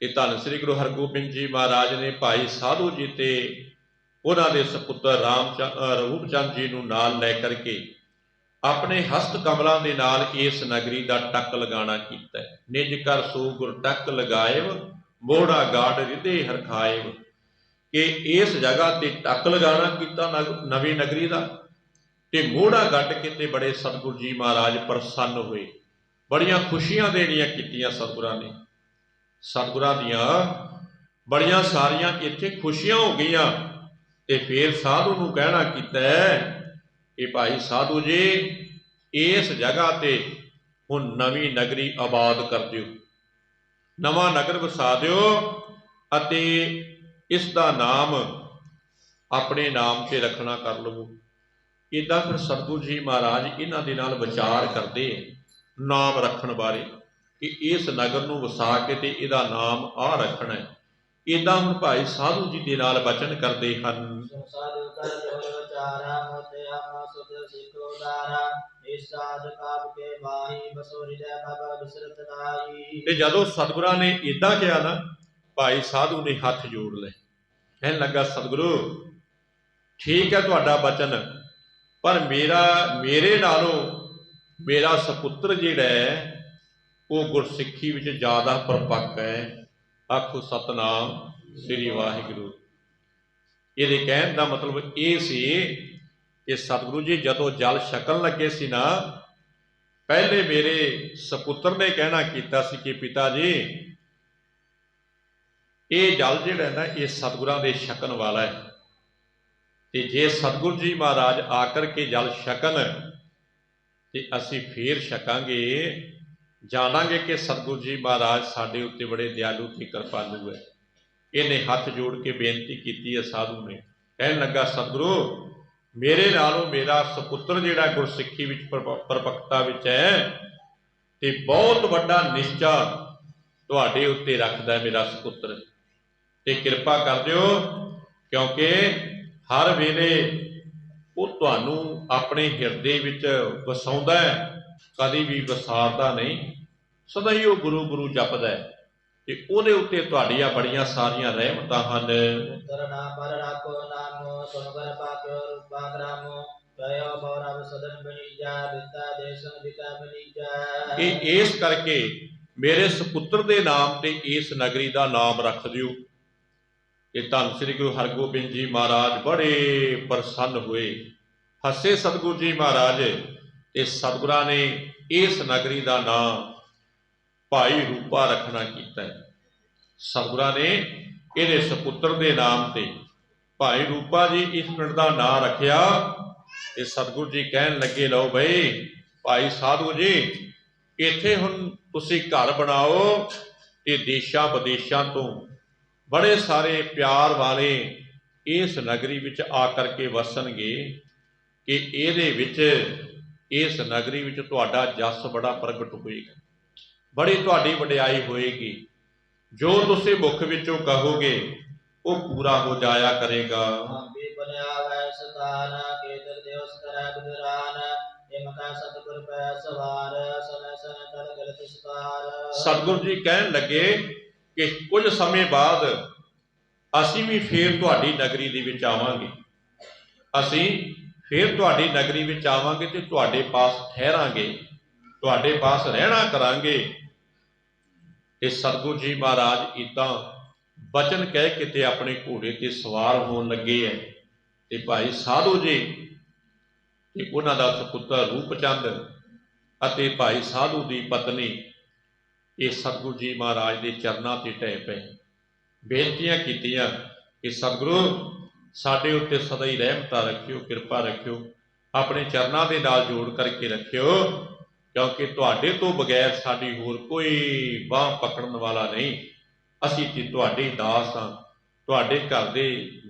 ਤੇ ਧੰਨ ਸ੍ਰੀ ਗੁਰੂ ਹਰਗੋਬਿੰਦ ਜੀ ਮਹਾਰਾਜ ਨੇ ਭਾਈ ਸਾਧੂ ਜੀ ਤੇ ਉਹਨਾਂ ਦੇ ਸਪੁੱਤਰ ਰੂਪ ਚੰਦ ਜੀ ਨੂੰ ਨਾਲ ਲੈ ਕਰਕੇ ਆਪਣੇ ਹਸਤ ਕਮਲਾਂ ਦੇ ਨਾਲ ਇਸ ਨਗਰੀ ਦਾ ਟੱਕ ਲਗਾਣਾ ਕੀਤਾ। ਨਿਜ ਕਰ ਸੋ ਗੁਰ ਟੱਕ ਲਗਾਇਵ ਮੋੜਾ ਗਾੜ ਰਿਦੇ ਹਰਖਾਇਵ। ਕਿ ਇਸ ਜਗ੍ਹਾ ਤੇ ਟੱਕ ਲਗਾਣਾ ਕੀਤਾ ਨਵੀਂ ਨਗਰੀ ਦਾ ਤੇ ਮੋੜਾ ਗੱਡ ਕੇ ਤੇ ਬੜੇ ਸਤਿਗੁਰੂ ਜੀ ਮਹਾਰਾਜ ਪ੍ਰਸੰਨ ਹੋਏ, ਬੜੀਆਂ ਖੁਸ਼ੀਆਂ ਦੇਣੀਆਂ ਕੀਤੀਆਂ ਸਤਿਗੁਰਾਂ ਨੇ। ਸਤਿਗੁਰਾਂ ਦੀਆਂ ਬੜੀਆਂ ਸਾਰੀਆਂ ਇੱਥੇ ਖੁਸ਼ੀਆਂ ਹੋ ਗਈਆਂ ਤੇ ਫਿਰ ਸਾਧੂ ਨੂੰ ਕਹਿਣਾ ਕੀਤਾ ਕਿ ਭਾਈ ਸਾਧੂ ਜੀ ਇਸ ਜਗ੍ਹਾ ਤੇ ਹੁਣ ਨਵੀਂ ਨਗਰੀ ਆਬਾਦ ਕਰ ਦਿਓ, ਨਵਾਂ ਨਗਰ ਵਸਾ ਦਿਓ ਅਤੇ ਇਸ ਦਾ ਨਾਮ ਆਪਣੇ ਨਾਮ ਤੇ ਰੱਖਣਾ ਕਰ ਲਵੋ। ਇੱਦਾਂ ਫਿਰ ਸਤਿਗੁਰੂ ਜੀ ਮਹਾਰਾਜ ਇਹਨਾਂ ਦੇ ਨਾਲ ਵਿਚਾਰ ਕਰਦੇ ਨਾਮ ਰੱਖਣ ਬਾਰੇ ਕਿ ਇਸ ਨਗਰ ਨੂੰ ਵਸਾ ਕੇ ਤੇ ਇਹਦਾ ਨਾਮ ਆਹ ਰੱਖਣਾ ਹੈ। ਇੱਦਾਂ ਹੁਣ ਭਾਈ ਸਾਧੂ ਜੀ ਦੇ ਨਾਲ ਬਚਨ ਕਰਦੇ ਹਨ। ਤੇ ਜਦੋਂ ਸਤਿਗੁਰਾਂ ਨੇ ਇੱਦਾਂ ਕਿਹਾ ਨਾ, ਭਾਈ ਸਾਧੂ ਨੇ ਹੱਥ ਜੋੜ ਲਏ, ਕਹਿਣ ਲੱਗਾ ਸਤਿਗੁਰੂ ਠੀਕ ਹੈ ਤੁਹਾਡਾ ਬਚਨ, ਪਰ ਮੇਰੇ ਨਾਲੋਂ ਮੇਰਾ ਸਪੁੱਤਰ ਜਿਹੜਾ ਹੈ ਉਹ ਗੁਰਸਿੱਖੀ ਵਿੱਚ ਜ਼ਿਆਦਾ ਪਰਪੱਕ ਹੈ। ਆਖੋ ਸਤਨਾਮ ਸ੍ਰੀ ਵਾਹਿਗੁਰੂ। ਇਹਦੇ ਕਹਿਣ ਦਾ ਮਤਲਬ ਇਹ ਸੀ ਕਿ ਸਤਿਗੁਰੂ ਜੀ ਜਦੋਂ ਜਲ ਛਕਣ ਲੱਗੇ ਸੀ ਨਾ, ਪਹਿਲੇ ਮੇਰੇ ਸਪੁੱਤਰ ਨੇ ਕਹਿਣਾ ਕੀਤਾ ਸੀ ਕਿ ਪਿਤਾ ਜੀ ਇਹ ਜਲ ਜਿਹੜਾ ਨਾ ਇਹ ਸਤਿਗੁਰਾਂ ਦੇ ਛਕਣ ਵਾਲਾ ਹੈ, ਤੇ ਜੇ ਸਤਿਗੁਰੂ ਜੀ ਮਹਾਰਾਜ ਆ ਕਰਕੇ ਜਲ ਛਕਣ ਤੇ ਅਸੀਂ ਫੇਰ ਛਕਾਂਗੇ, ਜਾਣਾਂਗੇ ਕਿ ਸਤਿਗੁਰੂ ਜੀ ਮਹਾਰਾਜ ਸਾਡੇ ਉੱਤੇ ਬੜੇ ਦਿਆਲੂ ਤੇ ਕਿਰਪਾਲੂ ਹੈ। ਇਹਨੇ ਹੱਥ ਜੋੜ ਕੇ ਬੇਨਤੀ ਕੀਤੀ ਹੈ ਸਾਧੂ ਨੇ, ਕਹਿਣ ਲੱਗਾ ਸਤਿਗੁਰੂ ਮੇਰੇ ਨਾਲੋਂ ਮੇਰਾ ਸਪੁੱਤਰ ਜਿਹੜਾ ਗੁਰਸਿੱਖੀ ਵਿੱਚ ਪਰਪੱਕਤਾ ਵਿੱਚ ਹੈ ਤੇ ਬਹੁਤ ਵੱਡਾ ਨਿਸ਼ਚਾ ਤੁਹਾਡੇ ਉੱਤੇ ਰੱਖਦਾ ਹੈ ਮੇਰਾ ਸਪੁੱਤਰ, ਤੇ ਕਿਰਪਾ ਕਰ ਦਿਓ ਕਿਉਂਕਿ ਹਰ ਵੇਲੇ ਉਹ ਤੁਹਾਨੂੰ ਆਪਣੇ ਹਿਰਦੇ ਵਿੱਚ ਵਸਾਉਂਦਾ ਹੈ, ਕਦੀ ਵੀ ਵਿਸਾਰਦਾ ਨਹੀਂ, ਸਦਾ ਹੀ ਉਹ ਗੁਰੂ ਗੁਰੂ ਜਪਦਾ ਹੈ, ਤੇ ਉਹਦੇ ਉੱਤੇ ਤੁਹਾਡੀਆਂ ਬੜੀਆਂ ਸਾਰੀਆਂ ਰਹਿਮਤਾਂ ਹਨ। ਇਹ ਇਸ ਕਰਕੇ ਮੇਰੇ ਸਪੁੱਤਰ ਦੇ ਨਾਮ ਤੇ ਇਸ ਨਗਰੀ ਦਾ ਨਾਮ ਰੱਖ ਦਿਓ। ਇਹ ਧੰਨ ਸ੍ਰੀ ਗੁਰੂ ਹਰਗੋਬਿੰਦ ਜੀ ਮਹਾਰਾਜ ਬੜੇ ਪ੍ਰਸੰਨ ਹੋਏ, ਹੱਸੇ ਸਤਿਗੁਰੂ ਜੀ ਮਹਾਰਾਜ, ਤੇ ਸਤਿਗੁਰਾਂ ਨੇ ਇਸ ਨਗਰੀ ਦਾ ਨਾਮ ਭਾਈ ਰੂਪਾ ਰੱਖਣਾ ਕੀਤਾ ਹੈ। ਸਤਿਗੁਰਾਂ ਨੇ ਇਹਦੇ ਸਪੁੱਤਰ ਦੇ ਨਾਮ ਤੇ ਭਾਈ ਰੂਪਾ ਜੀ ਇਸ ਪਿੰਡ ਦਾ ਨਾਂ ਰੱਖਿਆ। ਤੇ ਸਤਿਗੁਰੂ ਜੀ ਕਹਿਣ ਲੱਗੇ ਲਓ ਬਈ ਭਾਈ ਸਾਧੂ ਜੀ ਇੱਥੇ ਹੁਣ ਤੁਸੀਂ ਘਰ ਬਣਾਓ, ਤੇ ਦੇਸ਼ਾਂ ਵਿਦੇਸ਼ਾਂ ਤੋਂ ਬੜੇ ਸਾਰੇ ਪਿਆਰ ਵਾਲੇ ਇਸ ਨਗਰੀ ਵਿੱਚ ਆ ਕਰਕੇ ਵਸਣਗੇ ਕਿ ਇਹਦੇ ਵਿੱਚ ਇਸ ਨਗਰੀ ਵਿੱਚ ਤੁਹਾਡਾ ਜਸ ਬੜਾ ਪ੍ਰਗਟ ਹੋਏਗਾ, ਬੜੀ ਤੁਹਾਡੀ ਵਡਿਆਈ ਹੋਏਗੀ, ਜੋ ਤੁਸੀਂ ਮੁਖ ਵਿੱਚੋਂ ਕਹੋਗੇ ਉਹ ਪੂਰਾ ਹੋ ਜਾਇਆ ਕਰੇਗਾ। ਸਤਿਗੁਰੂ ਜੀ ਕਹਿਣ ਲੱਗੇ ਕਿ ਕੁਝ ਸਮੇਂ ਬਾਅਦ ਅਸੀਂ ਵੀ ਫੇਰ ਤੁਹਾਡੀ ਨਗਰੀ ਦੇ ਵਿੱਚ ਆਵਾਂਗੇ, ਅਸੀਂ ਫੇਰ ਤੁਹਾਡੀ ਨਗਰੀ ਵਿੱਚ ਆਵਾਂਗੇ ਤੇ ਤੁਹਾਡੇ ਪਾਸ ਠਹਿਰਾਂਗੇ, ਤੁਹਾਡੇ ਪਾਸ ਰਹਿਣਾ ਕਰਾਂਗੇ। ਤੇ ਸਤਿਗੁਰੂ ਜੀ ਮਹਾਰਾਜ ਇੱਦਾਂ ਬਚਨ ਕਹਿ ਕੇ ਤੇ ਆਪਣੇ ਘੋੜੇ ਤੇ ਸਵਾਰ ਹੋਣ ਲੱਗੇ ਹੈ। ਤੇ ਭਾਈ ਸਾਧੂ ਜੀ ਤੇ ਉਹਨਾਂ ਦਾ ਸਪੁੱਤਰ ਰੂਪਚੰਦ ਅਤੇ ਭਾਈ ਸਾਧੂ ਦੀ ਪਤਨੀ ਇਹ ਸਤਿਗੁਰੂ ਜੀ ਮਹਾਰਾਜ ਦੇ ਚਰਨਾਂ ਤੇ ਢਹਿ ਪਏ, ਬੇਨਤੀਆਂ ਕੀਤੀਆਂ ਕਿ ਸਤਿਗੁਰੂ ਸਾਡੇ ਉੱਤੇ ਸਦਾ ਹੀ ਰਹਿਮਤਾਂ ਰੱਖਿਓ, ਕਿਰਪਾ ਰੱਖਿਓ, ਆਪਣੇ ਚਰਨਾਂ ਦੇ ਨਾਲ ਜੋੜ ਕਰਕੇ ਰੱਖਿਓ, ਕਿਉਂਕਿ ਤੁਹਾਡੇ ਤੋਂ ਬਗੈਰ ਸਾਡੀ ਹੋਰ ਕੋਈ ਬਾਂਹ ਪਕੜਨ ਵਾਲਾ ਨਹੀਂ। ਅਸੀਂ ਤੇ ਤੁਹਾਡੇ ਦਾਸ ਹਾਂ, ਤੁਹਾਡੇ ਘਰ ਦੇ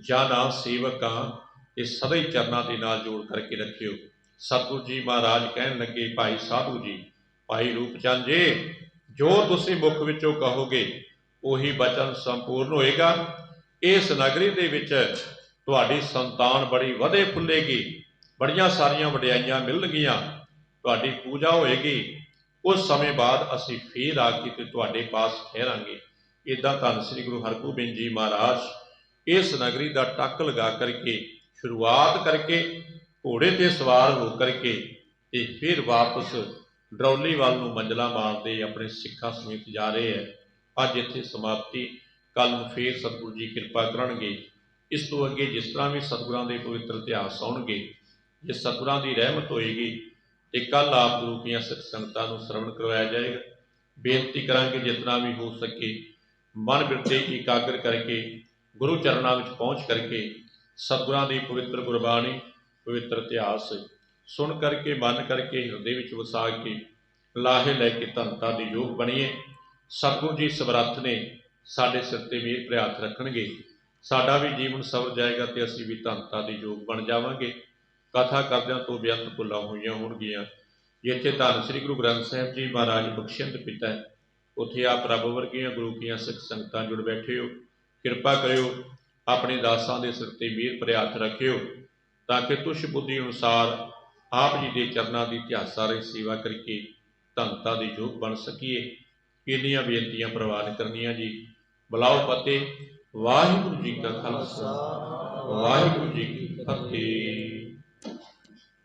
ਜਾਨਾ ਸੇਵਕ ਹਾਂ, ਇਹ ਸਦਾ ਹੀ ਚਰਨਾਂ ਦੇ ਨਾਲ ਜੋੜ ਕਰਕੇ ਰੱਖਿਓ। ਸਤਿਗੁਰੂ ਜੀ ਮਹਾਰਾਜ ਕਹਿਣ ਲੱਗੇ ਭਾਈ ਸਾਧੂ ਜੀ, ਭਾਈ ਰੂਪਚੰਦ ਜੀ ਜੋ ਤੁਸੀਂ ਮੁਖ ਵਿੱਚੋਂ ਕਹੋਗੇ ਉਹੀ ਬਚਨ ਸੰਪੂਰਨ ਹੋਏਗਾ। ਇਸ ਨਗਰੀ ਦੇ ਵਿੱਚ ਤੁਹਾਡੀ ਸੰਤਾਨ ਬੜੀ ਵਧੇ ਫੁੱਲੇਗੀ, ਬੜੀਆਂ ਸਾਰੀਆਂ ਵਡਿਆਈਆਂ ਮਿਲਣਗੀਆਂ, ਤੁਹਾਡੀ ਪੂਜਾ ਹੋਏਗੀ। ਉਸ ਸਮੇਂ ਬਾਅਦ ਅਸੀਂ ਫੇਰ ਆ ਕੇ ਤੇ ਤੁਹਾਡੇ ਪਾਸ ਠਹਿਰਾਂਗੇ। ਇੱਦਾਂ ਧੰਨ ਸ੍ਰੀ ਗੁਰੂ ਹਰਗੋਬਿੰਦ ਜੀ ਮਹਾਰਾਜ ਇਸ ਨਗਰੀ ਦਾ ਟੱਕ ਲਗਾ ਕਰਕੇ ਸ਼ੁਰੂਆਤ ਕਰਕੇ ਘੋੜੇ ਤੇ ਸਵਾਰ ਹੋ ਕਰਕੇ ਤੇ ਫਿਰ ਵਾਪਸ ਡਰੌਲੀ ਵੱਲ ਨੂੰ ਮੰਜ਼ਲਾਂ ਮਾਰਦੇ ਆਪਣੇ ਸਿੱਖਾਂ ਸਮੇਤ ਜਾ ਰਹੇ ਹੈ। ਅੱਜ ਇੱਥੇ ਸਮਾਪਤੀ, ਕੱਲ੍ਹ ਨੂੰ ਫੇਰ ਸਤਿਗੁਰੂ ਜੀ ਕਿਰਪਾ ਕਰਨਗੇ। ਇਸ ਤੋਂ ਅੱਗੇ ਜਿਸ ਤਰ੍ਹਾਂ ਵੀ ਸਤਿਗੁਰਾਂ ਦੇ ਪਵਿੱਤਰ ਇਤਿਹਾਸ ਆਉਣਗੇ, ਜੇ ਸਤਿਗੁਰਾਂ ਦੀ ਰਹਿਮਤ ਹੋਏਗੀ ਤੇ ਕੱਲ੍ਹ ਆਪ ਗੁਰੂ ਦੀਆਂ ਸਿੱਖ ਸੰਗਤਾਂ ਨੂੰ ਸਰਵਣ ਕਰਵਾਇਆ ਜਾਏਗਾ। ਬੇਨਤੀ ਕਰਾਂਗੇ ਜਿਤਨਾ ਵੀ ਹੋ ਸਕੇ ਮਨ ਬਿਰਤੇ ਇਕਾਗਰ ਕਰਕੇ ਗੁਰੂ ਚਰਨਾਂ ਵਿੱਚ ਪਹੁੰਚ ਕਰਕੇ ਸਤਿਗੁਰਾਂ ਦੀ ਪਵਿੱਤਰ ਗੁਰਬਾਣੀ, ਪਵਿੱਤਰ ਇਤਿਹਾਸ ਸੁਣ ਕਰਕੇ ਮਨ ਕਰਕੇ ਹਿਰਦੇ ਵਿੱਚ ਵਸਾ ਕੇ ਲਾਹੇ ਲੈ ਕੇ ਧੰਨਤਾ ਦੇ ਯੋਗ ਬਣੀਏ। ਸਤਿਗੁਰੂ ਜੀ ਸਮਰੱਥ ਨੇ, ਸਾਡੇ ਸਿਰ ਤੇ ਮਿਹਰ ਭਰੇ ਹੱਥ ਰੱਖਣਗੇ, ਸਾਡਾ ਵੀ ਜੀਵਨ ਸਵਰ ਜਾਏਗਾ ਤੇ ਅਸੀਂ ਵੀ ਧੰਨਤਾ ਦੇ ਯੋਗ ਬਣ ਜਾਵਾਂਗੇ। ਕਥਾ ਕਰਦਿਆਂ ਤੋਂ ਬੇਅੰਤ ਭੁੱਲਾਂ ਹੋਈਆਂ ਹੋਣਗੀਆਂ। ਜਿੱਥੇ ਧੰਨ ਸ੍ਰੀ ਗੁਰੂ ਗ੍ਰੰਥ ਸਾਹਿਬ ਜੀ ਮਹਾਰਾਜ ਬਖਸ਼ਿੰਦ ਪਿਤਾ ਹੈ, ਉੱਥੇ ਆਪ ਰੱਬ ਵਰਗੀਆਂ ਗੁਰੂ ਕੀਆਂ ਸਿੱਖ ਸੰਗਤਾਂ ਜੁੜ ਬੈਠੇ ਹੋ। ਕਿਰਪਾ ਕਰਿਓ, ਆਪਣੇ ਦਾਸਾਂ ਦੇ ਸਿਰ ਤੇ ਮਿਹਰ ਭਰੇ ਹੱਥ ਰੱਖਿਓ, ਤਾਂ ਕਿ ਤੁਸ਼ ਬੁੱਧੀ ਅਨੁਸਾਰ ਆਪ ਜੀ ਦੇ ਚਰਨਾਂ ਦੀ ਇਤਿਹਾਸਾਂ ਸੇਵਾ ਕਰਕੇ ਧੰਨਤਾ ਦੇ ਯੋਗ ਬਣ ਸਕੀਏ। ਇੰਨੀਆਂ ਬੇਨਤੀਆਂ ਪ੍ਰਵਾਨ ਕਰਨੀਆਂ ਜੀ। ਬੁਲਾਓ ਫਤਿਹ। ਵਾਹਿਗੁਰੂ ਜੀ ਕਾ ਖਾਲਸਾ, ਵਾਹਿਗੁਰੂ ਜੀ ਕੀ ਫਤਿਹ।